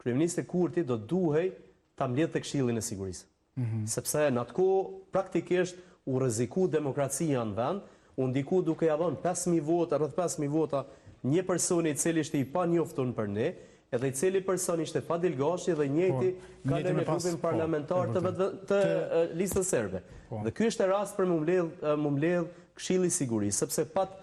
kryeministri Kurti do duhej ta mbledhte të Këshillin e Sigurisë. Sepse në atë kohë praktikisht u rreziku demokracia në vend, u ndiku duke ia dhënë 5000 vota, rreth 5000 vota një personi i cili ishte i panjoftun për ne, edhe i cili person ishte Fadil Gashi dhe njëjti ka në grupin parlamentar të listës serbe. Dhe ky është rast për mu mbledh Këshilli i Sigurisë, sepse pat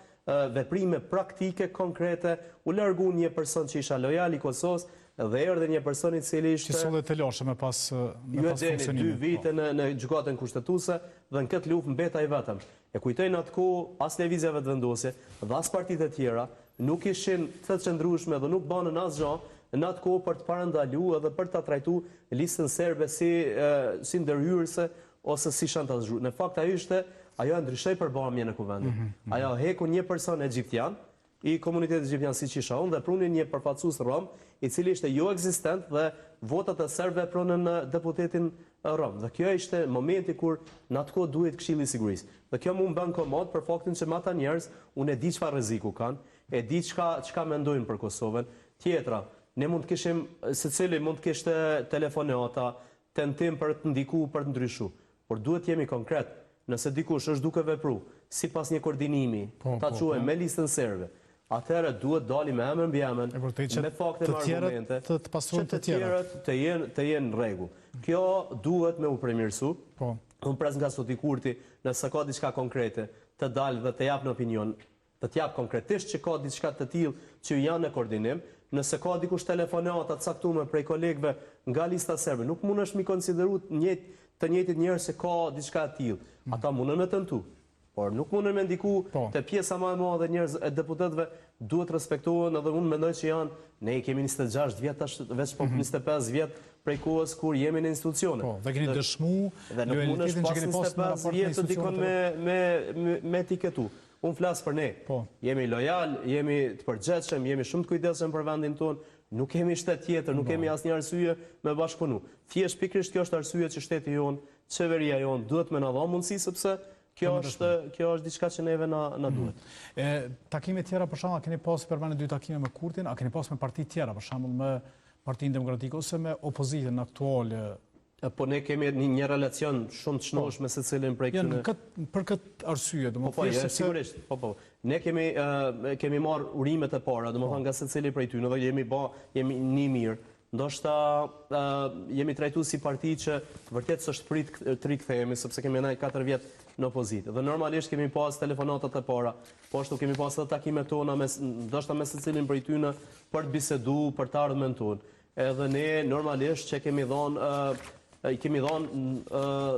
veprime praktike, konkrete, u largu një person që isha lojal i Kosovës dhe erdhi një person i cili ishte... Që solli të lashë me pas funksionimit. 2 vite në gjykatën kushtetuese dhe në këtë luftë mbeta i vetëm. E kujtoj në atë kohë as lëvizjeve të vendosje dhe as partitë e tjera nuk ishin të qëndrueshme dhe nuk banën asgjë në atë kohë për të parandaluar edhe për ta trajtuar listën serbe si ndërhyrëse ose si shantazhues. Në fakt ajo ndryshoi përbamje në Kuvendin. Ajo heku një person egjiptian i komunitetit egjiptian siç isha unë dhe pruni një përfaqësues rom i cili ishte jo ekzistent dhe votat e serbëve pronën deputetin rom. Dhe kjo ishte momenti kur në atë kohë duhet Këshilli i Sigurisë. Dhe kjo më bën komod për faktin që ata njerëz unë e di çfarë rreziku kanë, e di çka mendojnë për Kosovën. Tjetra, ne mund të kishim, secili mund të kishte telefonata, tentim për të ndikuar, për të ndryshuar, por duhet jemi konkret. Nëse dikush është duke vepruar sipas një koordinimi, ta quajmë me listën serbe, atëherë duhet dalim me emër mbi emër, me fakte me argumente, që të tjerët të jenë në rregull. Kjo duhet me u përmirësu. Unë pres nga Zoti Kurti, nëse ka diçka konkrete, të dalë dhe të jap në opinion, të t'jap konkretisht që ka diçka të tillë që janë në koordinim. Nëse ka dikush telefonata të caktuar prej kolegëve nga lista serbe, nuk mundesh mi konsideru të njëjtit njerëz se ka diçka të tillë. Ata mundën me tentu, por nuk mundën me ndiku te pjesa më e madhe njerëz e deputetëve duhet respektohen edhe unë mendoj që janë, ne i kemi 26 vjet tash, veç 25 vjet prej kohës kur jemi në institucione. Dhe keni dëshmu lojalitetin që keni pasur në raport me institucionet me etiketu. Unë flas për ne. Jemi lojal, jemi të përgjithshëm, jemi shumë të kujdesshëm për vendin tonë, nuk kemi shtet tjetër, nuk kemi asnjë arsye me bashkëpunu. Thjesht pikërisht kjo është arsye që shteti jon, qeveria jon duhet me na dhënë mundësi sepse kjo është diçka që neve na duhet. Takime tjera për shembull, keni pasur përmend 2 takime me Kurtin, a keni pasur me parti tjera, për shembull me Partinë Demokratike ose me opozitën aktuale? Po ne kemi një relacion shumë të shënosh me secilin prej këtyre. Për këtë arsye, domethënë sigurisht, ne kemi marr urimet e para, domethënë nga secili prej tyre, dhe jemi një mirë. Ndoshta jemi trajtuar si parti që vërtet s'është prit të rikthehemi sepse kemi ndaj 4 vjet në opozitë. Dhe normalisht kemi pas telefonatat e para, po ashtu kemi pas edhe takimet tona ndoshta me secilin prej tyre për të biseduar për të ardhmen tonë. Edhe ne normalisht që kemi dhënë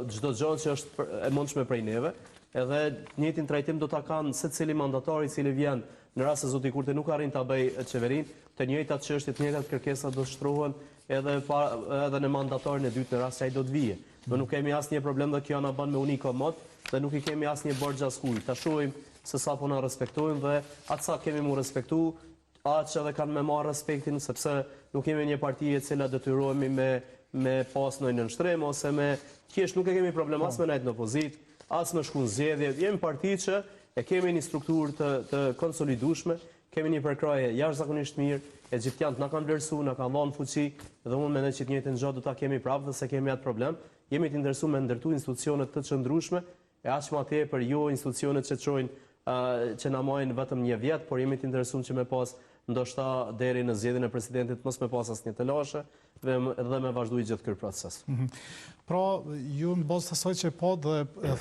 çdo gjë që është e mundshme prej neve, edhe njëjtin trajtim do ta kanë secili mandatar i cili vjen në rast se Zoti Kurti nuk arrin ta bëjë qeverinë, të njëjtat çështje, të njëjtat kërkesa do shtrohen edhe në mandatarin e dytë në rast se ai do të vijë. Ne nuk kemi asnjë problem dhe kjo na bën me uni komod dhe nuk i kemi asnjë borxh askujt. Ta shohim se sapo na respektojnë dhe atë sa kemi mu respektu, atë që edhe kanë me marrë respektin, sepse nuk kemi një parti e cila detyrohemi me pas në nënshtrem, ose me thjesht nuk e kemi problem as me nejtë në opozit, as me shku në zgjedhje. Jemi parti që e kemi një strukturë të konsolidueshme, kemi një përkraje jashtëzakonisht mirë, egjiptianët na kanë vlerësuar, na kanë dhënë fuqi, dhe unë mendoj që të njëjtën gjë do ta kemi prapë dhe se kemi atë problem. Jemi të interesuar me ndërtu institucione të qëndrueshme, e aq më tepër jo institucionet që çojnë që na marrin vetëm një vjet, por jemi të interesuar që me pas ndoshta deri në zgjedhjen e presidentit mos me pas asnjë të lashe dhe me vazhdoi gjithë ky proces. Pra, ju në bazë të asaj që po dhe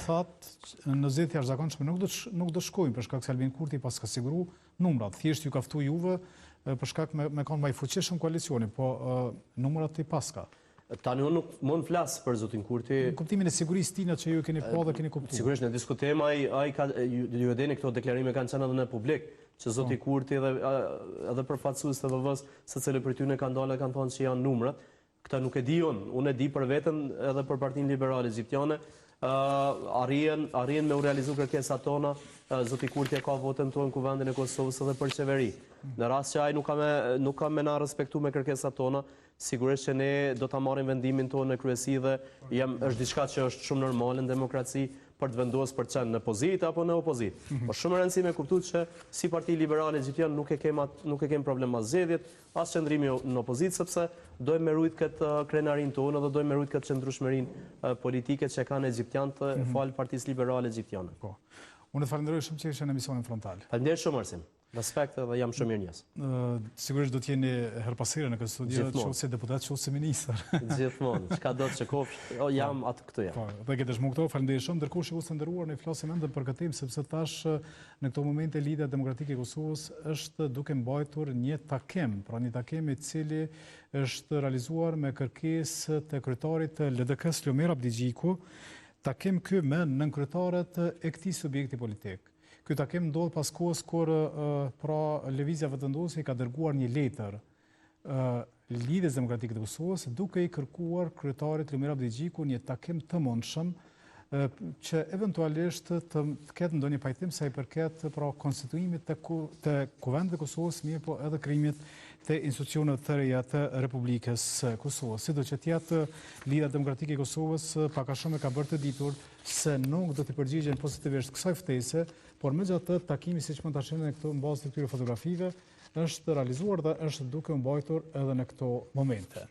thatë në zgjedhje të jashtëzakonshme nuk do shkojnë për shkak se Albin Kurti pas ka siguru numrat. Thjesht ju ka ftuar juve për shkak me kanë më i fuqishëm koalicioni, po numrat i paska. Tani unë nuk mund flas për Zotin Kurti. Në kuptimin e sigurisë tina që ju keni po dhe keni kuptuar. Sigurisht ne diskutojmë, ju e dini këto deklarime kanë qenë edhe në publik, që zoti Kurti edhe përfaqësues të VV-s, secili prej tyre kanë dalë kanë thonë që janë numrat. Këta nuk e di unë e di për veten edhe për Partinë Liberale Egjiptiane. Arrin me u realizu kërkesat tona, zoti Kurti ka votën tonë në Kuvendin e Kosovës edhe për qeveri. Në rast që ai nuk ka me na respektu me kërkesat tona, sigurisht që ne do ta marrim vendimin tonë në kryesi dhe është diçka që është shumë normale në demokraci për të vendosur për të qenë në pozitë apo në opozitë. Po shumë e rëndësishme kuptuar që si Parti Liberale Egjiptian nuk e kemi problem me zgjedhjet, as qëndrimi në opozitë, sepse dojmë me rujt këtë krenarin tonë dhe dojmë me rujt këtë qëndrueshmërinë politike që kanë egjiptianët fal Partisë Liberale Egjiptiane. Po. Unë të falenderoj shumë që ishe në emisionin frontal. Faleminderit shumë Arsim. Respekt dhe jam shumë mirë njes. Sigurisht do t'jeni her pasire në këtë studio, qofse deputat, qofse ministër. Gjithmonë, çka do të shkofsh, jam atë këtu jam. Po, dhe këtë shmu këto, falenderoj shumë, ndërkohë shikues të nderuar, ne flasim ende për këtë temë sepse tash në këto momente Lidhja Demokratike e Kosovës është duke mbajtur një takim, pra një takim i cili është realizuar me kërkesë të kryetarit të LDK-s Ljomer Abdigjiku, takim ky me nënkryetaret e këtij subjekti politik. Ky takim ndodh pas kohës kur pra Lëvizja Vetëvendosje ka dërguar një letër Lidhjes Demokratike të Kosovës duke i kërkuar kryetarit Ljomer Abdigjiku një takim të mundshëm që eventualisht të ketë ndonjë pajtim sa i përket pra konstituimit të Kuvendit të Kosovës, mirë po edhe krijimit të institucioneve të reja të Republikës Kosovës. Sido që tjetë Lidhja Demokratike e Kosovës pak a shumë ka bërë të ditur se nuk do të përgjigjen pozitivisht kësaj ftese, por megjithatë takimi siç mund ta shihni këtu në bazë të këtyre fotografive është realizuar dhe është duke u mbajtur edhe në këto momente.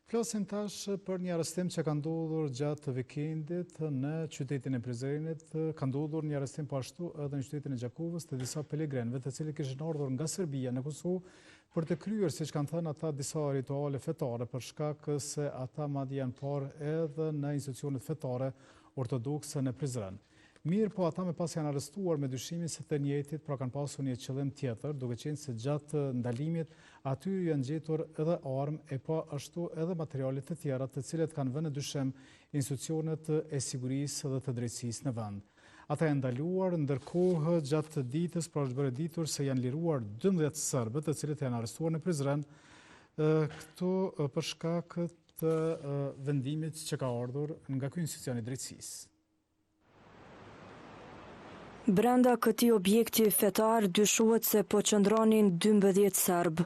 Flasim tash për një arrestim që ka ndodhur gjatë vikendit në qytetin e Prizrenit. Ka ndodhur një arrestim po ashtu edhe në qytetin e Gjakovës të disa pelegrinëve të cilët kishin ardhur nga Serbia në Kosovë për të kryer, siç kanë thënë ata, disa rituale fetare për shkak se ata madje janë parë edhe në institucionet fetare ortodokse në Prizren. Mirë po ata me pas janë arrestuar me dyshimin se të njëjtit pra kanë pasur një qëllim tjetër, duke qenë se gjatë ndalimit aty janë gjetur edhe armë e po ashtu edhe materiale të tjera të cilet kanë vënë në dyshim institucionet e sigurisë dhe të drejtësisë në vend. Ata janë ndaluar, ndërkohë gjatë ditës pra është bërë ditur se janë liruar 12 serbë të cilët janë arrestuar në Prizren, këtu për shkak të vendimit që ka ardhur nga ky institucion i drejtësisë. Brenda këtij objekti fetar dyshohet se po qëndronin 12 serbë.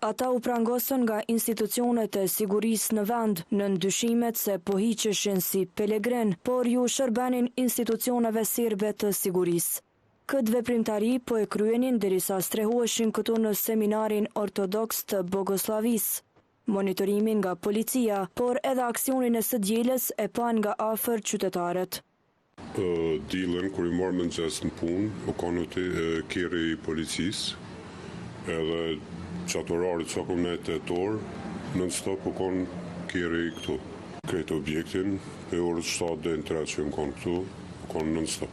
Ata u prangosën nga institucionet e sigurisë në vend në ndyshimet se po hiqeshin si pelegrin, por ju shërbenin institucioneve serbe të sigurisë. Këtë veprimtari po e kryenin derisa strehueshin këtu në seminarin ortodoks të Bogoslavisë. Monitorimin nga policia, por edhe aksionin e së dielës e pan nga afër qytetarët. Dilën, kur i morë më nëzës në punë, u konë të kjeri i policisë, edhe qatë orarit që kom në e të torë, non-stop u konë kjeri i këtu. Kretë objektin, e orës 7 dhe në 3 që më konë këtu, u konë non-stop.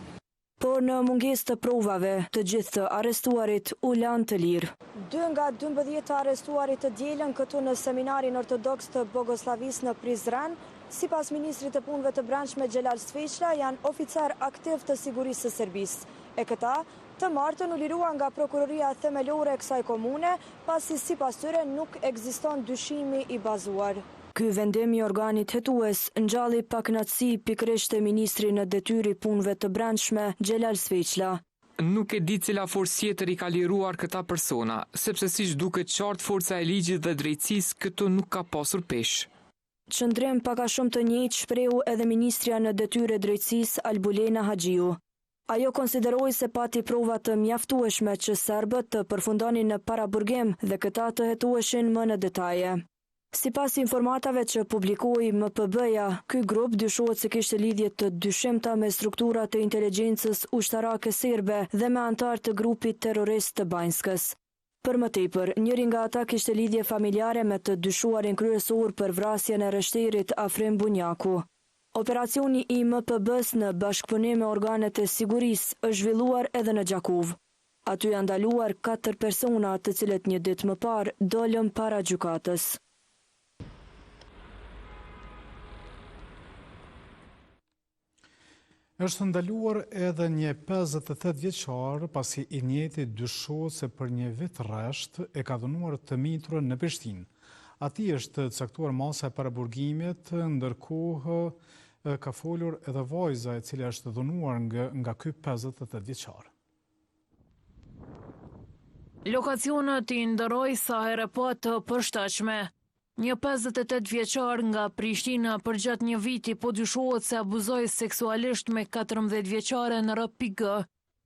Por në munges të provave, të gjithë të arrestuarit u lanë të lirë. 2 nga 12 të arrestuarit të dielën këtu në seminarin ortodoks të Bogoslavisë në Prizren, si pas Ministrit të Punëve të Brendshme Xhelal Sveçla, janë oficer aktiv të sigurisë së Serbisë. E këta, të martën u lirua nga prokuroria themelore e kësaj komune, pasi si pas tyre nuk ekziston dyshimi i bazuar. Ky vendim i organit hetues ngjalli pakënaqësi pikërisht te ministri në detyrë i punëve të brendshme Xhelal Sveçla. Nuk e di cila forcë tjetër i ka liruar këta persona, sepse siç duket qartë forca e ligjit dhe drejtësisë këtu nuk ka pasur peshë. Qëndrim pak a shumë të njëjtë shprehu edhe ministrja në detyrë e drejtësisë Albulena Haxhiu. Ajo konsideroi se pati prova të mjaftueshme që serbët të përfundonin në paraburgim dhe këta të hetueshin më në detaje. Sipas informatave që publikoi MPB-ja, ky grup dyshohet se kishte lidhje të dyshimta me strukturat e inteligjencës ushtarake serbe dhe me antar të grupit terrorist të Banjskës. Për më tepër, njëri nga ata kishte lidhje familjare me të dyshuarin kryesor për vrasjen e rështerit Afrim Bunjaku. Operacioni i MPB-s në bashkëpunim me organet e sigurisë është zhvilluar edhe në Gjakovë. Aty janë ndaluar 4 persona të cilët një ditë më parë dolën para gjykatës. Është ndaluar edhe një 58 vjeçar pasi i njëjti dyshohet se për një vit rresht e ka dhunuar të miturën në Prishtinë. Atij është caktuar masa e paraburgimit, ndërkohë ka folur edhe vajza e cila është dhunuar nga ky 58 vjeçar. Lokacionet i ndëroi sa herë po të përshtatshme. Një 58 vjeçar nga Prishtina përgjatë një viti po dyshohet se abuzoi seksualisht me 14 vjeçare në RPG.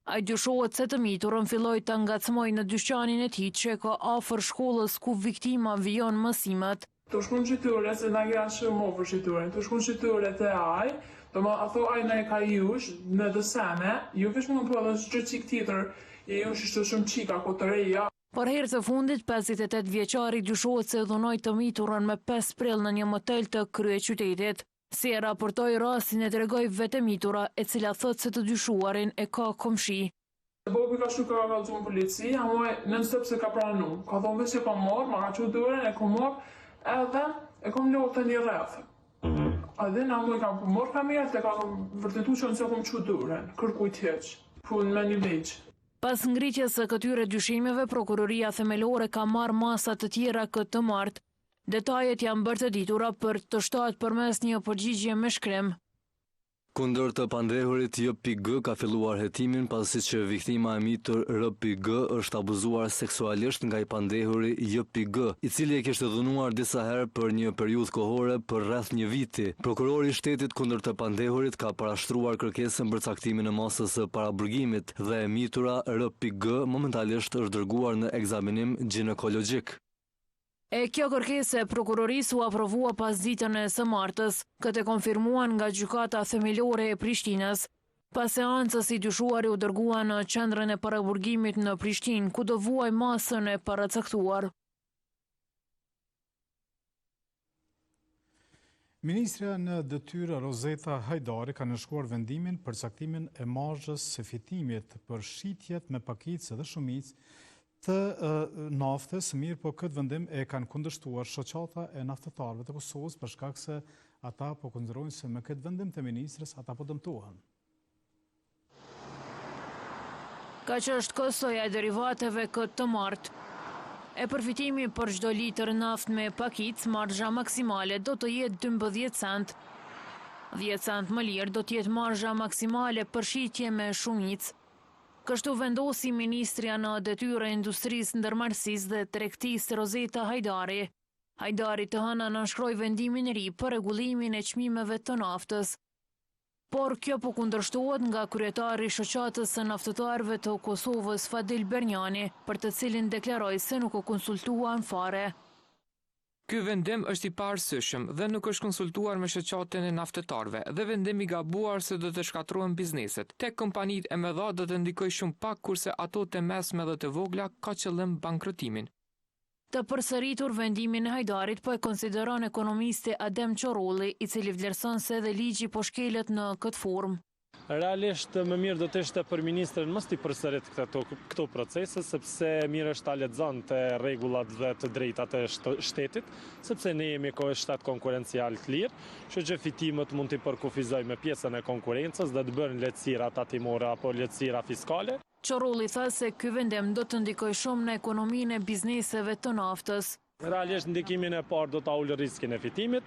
Ai dyshohet se të miturën filloi ta ngacmoi në dyqanin e tij që ka afër shkollës ku viktima vijon mësimet. Të shkon qytyre se na janë shumë për qytyre. Të shkon qytyre te ai, do më atho ai na e ka jush në dëseme, ju vesh më po edhe çdo çik tjetër, e jush është shumë çika ko të reja. Për herë të fundit, 58 vjeçari dyshohet se dhunoi të miturën me 5 prill në një motel të kryeqytetit. Si e raportoi rastin e tregoi vetë mitura, e cila thot se të dyshuarin e ka komshi. Bobi ka shku ka kallëzuar në polici, a muaj nën stop se ka pranu. Ka thonë se ka marr, ma ka çu dorën, e kom marr, edhe e kom lodhë një rreth. Edhe na muaj ka marr kamerë, te ka vërtetuar se nëse kom çu dorën, kërkuj tjeç. Punë me një ligj. Pas ngritjes së këtyre dyshimeve, prokuroria themelore ka marrë masa të tjera këtë të martë. Detajet janë bërë të ditura për të shtatë përmes një përgjigje me shkrim. Kundër të pandehurit JPG ka filluar hetimin pasi që viktima e mitur RPG është abuzuar seksualisht nga i pandehuri JPG, i cili e kishte dhunuar disa herë për një periudhë kohore për rreth një viti. Prokurori i shtetit kundër të pandehurit ka parashtruar kërkesën për caktimin e masës së paraburgimit dhe e mitura RPG momentalisht është dërguar në ekzaminim ginekologjik. E kjo kërkesë e prokurorisë u aprovua pas ditën e së martës, këtë konfirmuan nga gjykata themelore e Prishtinës. Pas seancës i dyshuari u dërgua në qendrën e paraburgimit në Prishtinë, ku do vuaj masën e paracaktuar. Ministrja në detyrë Rozeta Hajdari ka nënshkruar vendimin për caktimin e marzhës së fitimit për shitjet me pakicë dhe shumicë të naftës, mirë po këtë vendim e kanë kundërshtuar shoqata e naftetarëve të Kosovës për shkak se ata po konsiderojnë se me këtë vendim të ministres ata po dëmtohen. Ka që është kostoja e derivateve këtë të martë. E përfitimi për çdo litër naft me pakicë, marzha maksimale do të jetë 12 cent. 10 cent më lirë do të jetë marzha maksimale për shitje me shumicë. Kështu vendosi Ministrja në detyrë e Industrisë, Ndërmarrësisë dhe Tregtisë Rozeta Hajdari. Hajdari të hëna nënshkroi vendimin e ri për rregullimin e çmimeve të naftës. Por kjo po kundërshtohet nga kryetari i shoqatës së naftetarëve të Kosovës Fadil Bernjani, për të cilin deklaroi se nuk u konsultuan fare. Ky vendim është i paarsyeshëm dhe nuk është konsultuar me shoqatën e naftetarëve dhe vendim i gabuar se do të shkatërrohen bizneset. Tek kompanitë e mëdha do të ndikojë shumë pak, kurse ato të mesme dhe të vogla ka qëllim bankrotimin. Të përsëritur vendimin e Hajdarit po e konsideron ekonomisti Adem Qorolli, i cili vlerëson se edhe ligji po shkelet në këtë formë. Realisht më mirë do të ishte për ministrin mos t'i përsërit këto procese, sepse mirë është ta lexon të rregullat dhe të drejtat e shtetit, sepse ne jemi shtat konkurencial të lirë, kështu që fitimet mund t'i përkufizoj me pjesën e konkurrencës dhe të bërë lehtësira tatimore apo lehtësira fiskale. Qorolli tha se ky vendim do të ndikojë shumë në ekonominë e bizneseve të naftës. Realisht ndikimin e parë do ta ulë riskin e fitimit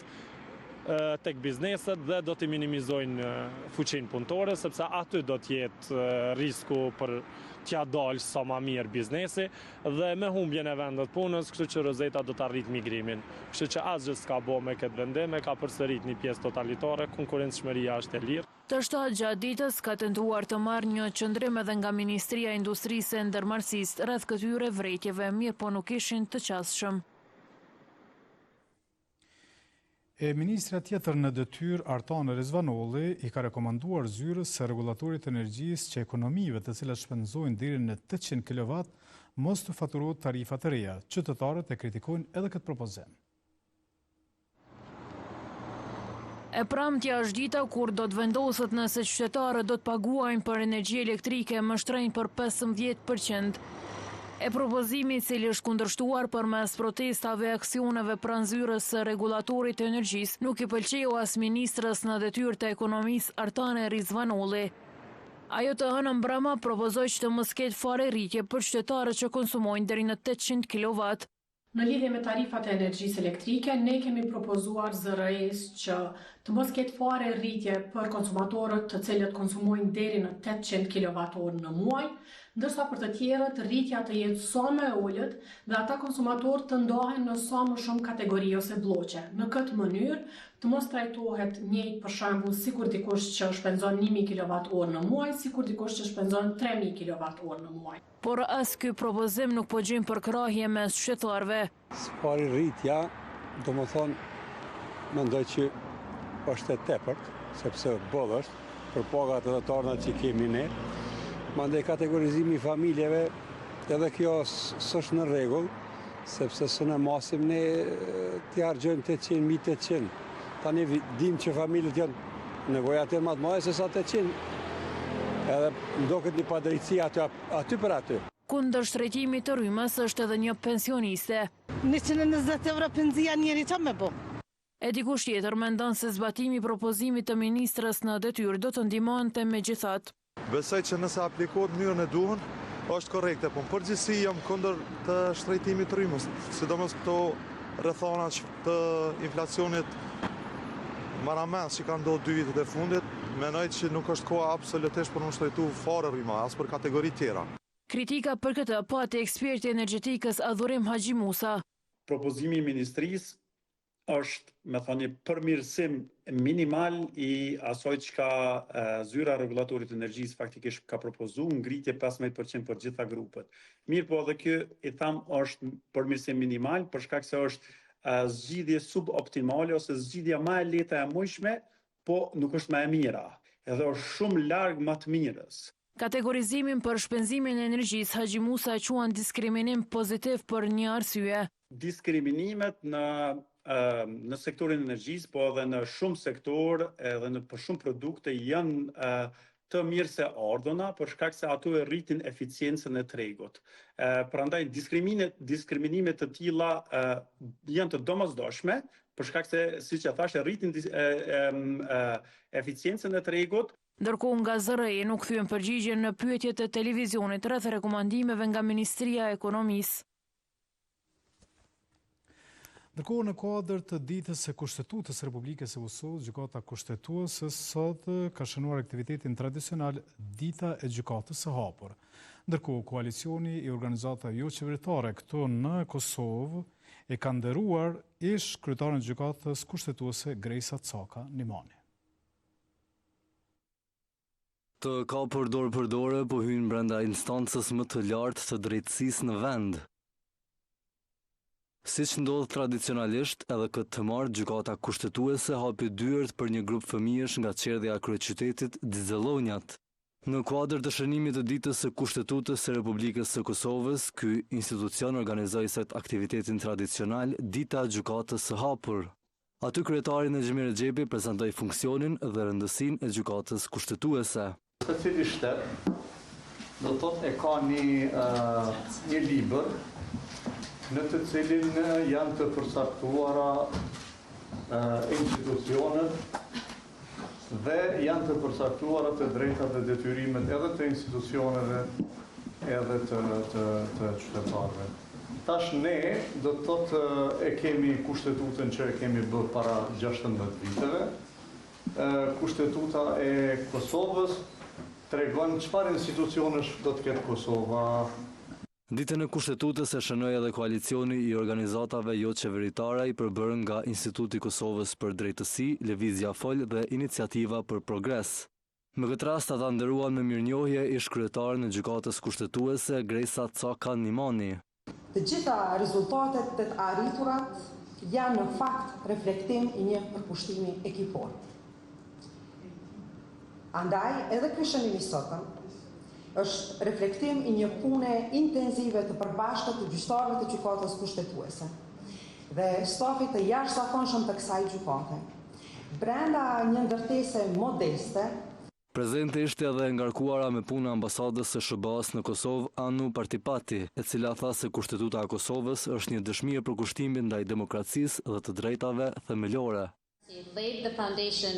tek bizneset dhe do të minimizojnë fuqinë punëtore, sepse aty do të jetë risku për t'ja dalë sa më mirë biznesi dhe me humbjen e vendet punës, kështu që Rozeta do të arrit migrimin. Kështu që asgjë s'ka bo me këtë vendim, ka përsërit një pjesë totalitare, konkurencëshmëria është e lirë. Të shtatë gjatë ditës ka tentuar të marrë një qëndrim edhe nga Ministria e Industrisë e Ndërmarrësisë rreth këtyre vërejtjeve, mirë po nuk ishin të qasshëm. E ministra tjetër në detyrë Artane Rizvanolli i ka rekomanduar zyrës së rregullatorit të energjisë që ekonomive të cilat shpenzojnë deri në 800 kW mos të faturohet tarifa të reja. Qytetarët e kritikojnë edhe këtë propozim. E premtja është dita kur do të vendoset nëse qytetarët do të paguajnë për energji elektrike më shtrenjtë për 15%. E propozimi i cili është kundërshtuar përmes protestave e aksioneve pranë zyrës së rregullatorit të energjisë nuk i pëlqeu as ministrës në detyrë të ekonomisë Artane Rizvanolli. Ajo të hënën brama propozoi që të mos ketë fare rritje për qytetarët që konsumojnë deri në 800 kW. Në lidhje me tarifat e energjisë elektrike, ne kemi propozuar ZRE-s që të mos ketë fare rritje për konsumatorët të cilët konsumojnë deri në 800 kWh në muaj, ndërsa për të tjerët rritja të jetë sa më e ulët dhe ata konsumatorë të ndahen në sa më shumë kategori ose bloqe. Në këtë mënyrë të mos trajtohet njëjtë për shembull sikur dikush që shpenzon 1000 kWh në muaj, sikur dikush që shpenzon 3000 kWh në muaj. Por as ky propozim nuk po gjejmë përkrahje mes qytetarëve. Sfari rritja, domethënë, mendoj që është e tepërt, sepse boll është për pagat edhe të ardhurat që kemi ne. Mandej kategorizimi i familjeve, edhe kjo s'është në rregull, sepse së në masim ne t'i harxojmë 800, 1800. Tani dim që familjet janë nevojat e më të mëdha se sa 800. Edhe ndoket një padrejtësi aty për aty. Kundër shtrejtimit të rrymës është edhe një pensioniste. 120 euro penzia njeri qa me bo? E dikush tjetër mendon se zbatimi i propozimit të ministrës në detyrë do të ndihmonte megjithatë. Besoj që nëse aplikohet në mënyrën e duhur, është korrekte, por përgjithësi jam kundër të shtrejtimit të rrymës, sidomos këto rrethana të inflacionit maramës që kanë ndodhur 2 vitet e fundit, mendoj që nuk është koha absolutisht për të shtrejtuar fare rryma, as për kategori tjera. Kritika për këtë pati eksperti energjetikës Adhurim Haxhi Musa. Propozimi i ministrisë është, me thënie, përmirësim minimal i asoj çka zyra rregullatorit të energjisë faktikisht ka propozuar, ngritje 15% për gjitha grupet. Mirë, po edhe kjo i tham është përmirësim minimal për shkak se është zgjidhje suboptimale ose zgjidhja më e lehtë e mujshme, po nuk është më e mira. Edhe është shumë larg më të mirës. Kategorizimin për shpenzimin e energjisë Haxhi Musa e quan diskriminim pozitiv për një arsye. Diskriminimet në sektorin e energjisë, po edhe në shumë sektor edhe për shumë produkte janë të mirë se ardhona, për shkak se ato e rritin eficiencën e tregut. Prandaj diskriminimet të tilla janë të domosdoshme, për shkak se, siç e thash, e rritin eficiencën e tregut. Ndërkohë nga ZRE nuk thyen përgjigje në pyetjet e televizionit rreth rekomandimeve nga Ministria e Ekonomisë. Ndërkohë në kuadër të ditës së Kushtetutës së Republikës së Kosovës, gjykata kushtetuese sot ka shënuar aktivitetin tradicional Dita e Gjykatës së Hapur. Ndërkohë koalicioni i organizatave jo qeveritare këtu në Kosovë e ka nderuar ish kryetaren e gjykatës kushtetuese Grejsa Caka Nimani. Të kapur dorë për dorë po hyn brenda instancës më të lartë të drejtësisë në vend. Siç ndodh tradicionalisht, edhe këtë të martë gjykata kushtetuese hapi dyert për një grup fëmijësh nga qerdhja e kryeqytetit Dizellonjat. Në kuadër të shënimit të ditës së Kushtetutës së Republikës së Kosovës, ky institucion organizoi sot aktivitetin tradicional Dita e Gjykatës së Hapur. Aty kryetari Nexhimi Rexhepi prezantoi funksionin dhe rëndësinë e gjykatës kushtetuese. Secili shtet do të thotë e ka një libër në të cilin janë të përcaktuara institucionet dhe janë të përcaktuara të drejtat dhe detyrimet edhe të institucioneve edhe të qytetarëve. Tash ne do të thotë e kemi kushtetutën që e kemi bërë para 16 viteve. Kushtetuta e Kosovës tregon çfarë institucionesh do të ketë Kosova. Ditën e Kushtetutës e shënoi edhe koalicioni i organizatave jo qeveritare i përbërë nga Instituti i Kosovës për Drejtësi, Lëvizja Fol dhe Iniciativa për Progres. Në këtë rast ata nderuan me mirënjohje ish kryetaren e gjykatës kushtetuese Grejsa Caka Nimani. Të gjitha rezultatet të arriturat janë në fakt reflektim i një përkushtimi ekipor. Andaj, edhe ky shënim i sotëm është reflektim i një pune intenzive të përbashkët të gjyqtarëve të gjykatës kushtetuese dhe stafit të jashtëzakonshëm të kësaj gjykate. Brenda një ndërtese modeste. Prezente ishte edhe ngarkuara me puna ambasadës së SHBA-s në Kosovë Anu Partipati, e cila tha se Kushtetuta e Kosovës është një dëshmi e për kushtimin ndaj demokracisë dhe të drejtave themelore.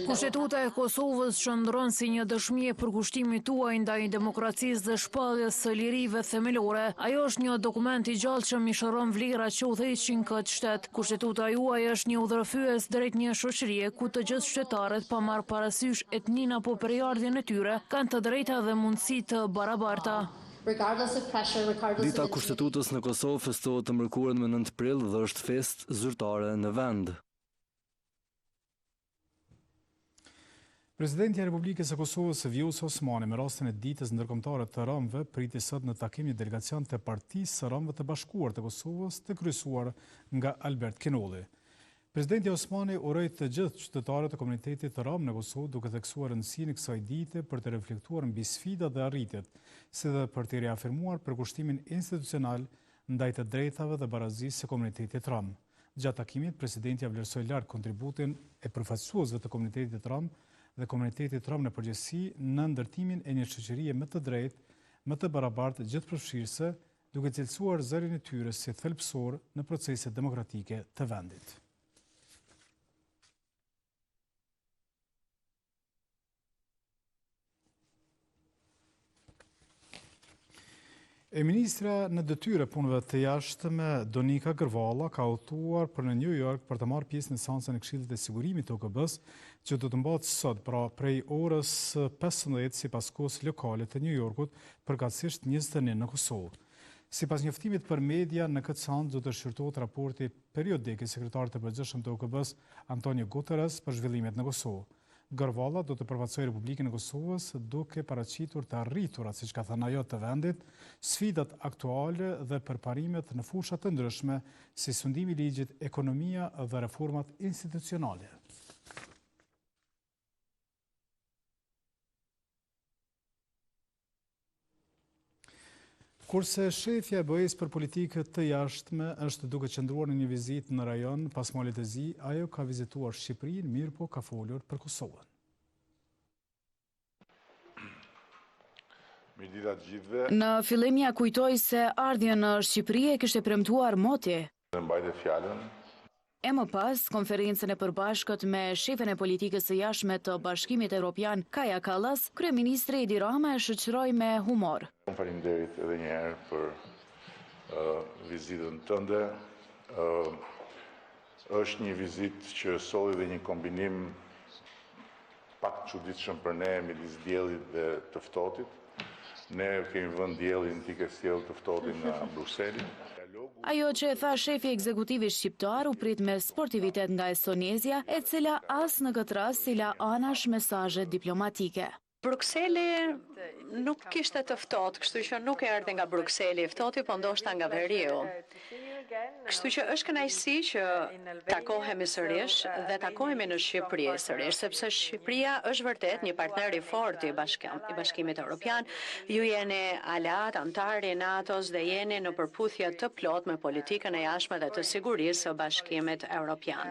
Kushtetuta e Kosovës qëndron si një dëshmi e përkushtimit tuaj ndaj demokracisë dhe shpalljes së lirive themelore. Ajo është një dokument i gjallë që mishëron vlerat që udhëheqin këtë shtet. Kushtetuta juaj është një udhërfyes drejt një shoqërie ku të gjithë shtetarët, pa marrë parasysh etnin apo periardhjen e tyre, kanë të drejta dhe mundësi të barabarta. Dita Kushtetutës në Kosovë festohet të mërkurën me 9 prill dhe është fest zyrtare në vend. Presidenti e Republikës së Kosovës Vjosa Osmani me rastin e ditës ndërkombëtare të Romëve priti sot në takim një delegacion të Partisë së Romëve të Bashkuar të Kosovës të kryesuar nga Albert Kinolli. Presidenti Osmani uroi të gjithë qytetarët e komunitetit të Romë në Kosovë duke theksuar rëndësinë e kësaj dite për të reflektuar mbi sfidat dhe arritjet, si dhe për të reafirmuar përkushtimin institucional ndaj të drejtave dhe barazisë së komunitetit Rom. Gjatë takimit, presidenti vlerësoi lart kontributin e përfaqësuesve të komunitetit Rom dhe komunitetit Rom në përgjithësi në ndërtimin e një shoqërie më të drejtë, më të barabartë, gjithëpërfshirëse, duke cilësuar zërin e tyre si thelbësor në proceset demokratike të vendit. E ministra në detyre punëve të jashtëme Donika Gërvalla ka udhëtuar për në New York për të marrë pjesë në seancën e Këshillit të Sigurimit të OKB-s, që do të mbahet sot, pra prej orës 15 sipas kohës lokale të New Yorkut, përkatësisht 21 në Kosovë. Sipas njoftimit për media, në këtë seancë do të shqyrtohet raporti periodik i sekretarit të përgjithshëm të OKB-s Antonio Guterres për zhvillimet në Kosovë. Gërvalla do të përfaqësojë Republikën e Kosovës duke paraqitur të arriturat, siç ka thënë ajo, të vendit, sfidat aktuale dhe përparimet në fusha të ndryshme, si sundimi i ligjit, ekonomia dhe reformat institucionale. Kurse shefja e BE-s për politikë të jashtme është duke qëndruar në një vizitë në rajon pas malit të zi, ajo ka vizituar Shqipërinë, mirë po ka folur për Kosovën. Në fillim ja kujtoi se ardhja në Shqipëri e kishte premtuar moti. E më pas, konferencën e përbashkët me shefen e politikës së jashtme të Bashkimit Evropian, Kaja Kallas, kryeministri Edi Rama e shoqëroi me humor. Faleminderit edhe një herë për vizitën tënde. Është një vizitë që solli dhe një kombinim pak çuditshëm për ne midis diellit dhe të ftohtit. Ne kemi vënë diellin t'i ke sjell të ftohtin nga Brukseli. Ajo që e tha shefi ekzekutivi shqiptar u prit me sportivitet nga Estonezja, e cila as në këtë rast si la anash mesazhe diplomatike. Brukseli nuk kishte të ftohtë, kështu që nuk erdhi nga Brukseli i ftohti, po ndoshta nga veriu. Kështu që është kënaqësi që takohemi sërish dhe takohemi në Shqipëri sërish, sepse Shqipëria është vërtet një partner i fortë i Bashkimit Evropian. Ju jeni aleat, antar i NATO-s dhe jeni në përputhje të plotë me politikën e jashtme dhe të sigurisë së Bashkimit Evropian.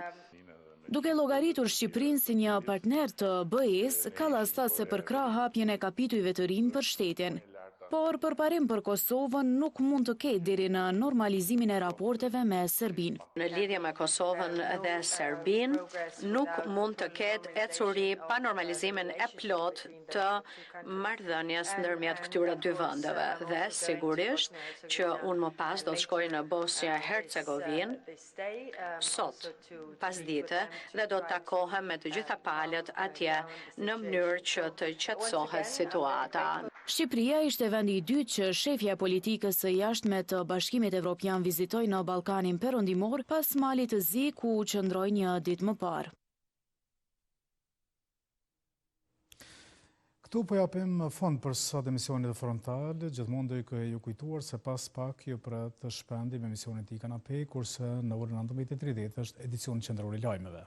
Duke llogaritur Shqipërinë si një partner të BE-s, Kallas tha se përkrah hapjen e kapitujve të rinj për shtetin. Por përparim për Kosovën nuk mund të ketë deri në normalizimin e raporteve me Serbinë. Në lidhje me Kosovën dhe Serbinë, nuk mund të ketë ecuri pa normalizimin e plotë të marrëdhënies ndërmjet këtyre dy vendeve. Dhe sigurisht që unë më pas do të shkoj në Bosnjë-Hercegovinë sot, pasdite, dhe do të takohem me të gjitha palët atje në mënyrë që të qetësohet situata. Shqipëria ishte vendi i dytë që shefja e politikës së jashtme të Bashkimit Evropian vizitoi në Ballkanin Perëndimor pas malit të zi ku qëndroi një ditë më parë. Këtu po japim fond për sot emisionit frontal, gjithmonë do ju kujtuar se pas pak ju pret shpendim emisionin i kanapej, kurse në orën 19:30 është edicioni qendror i lajmeve.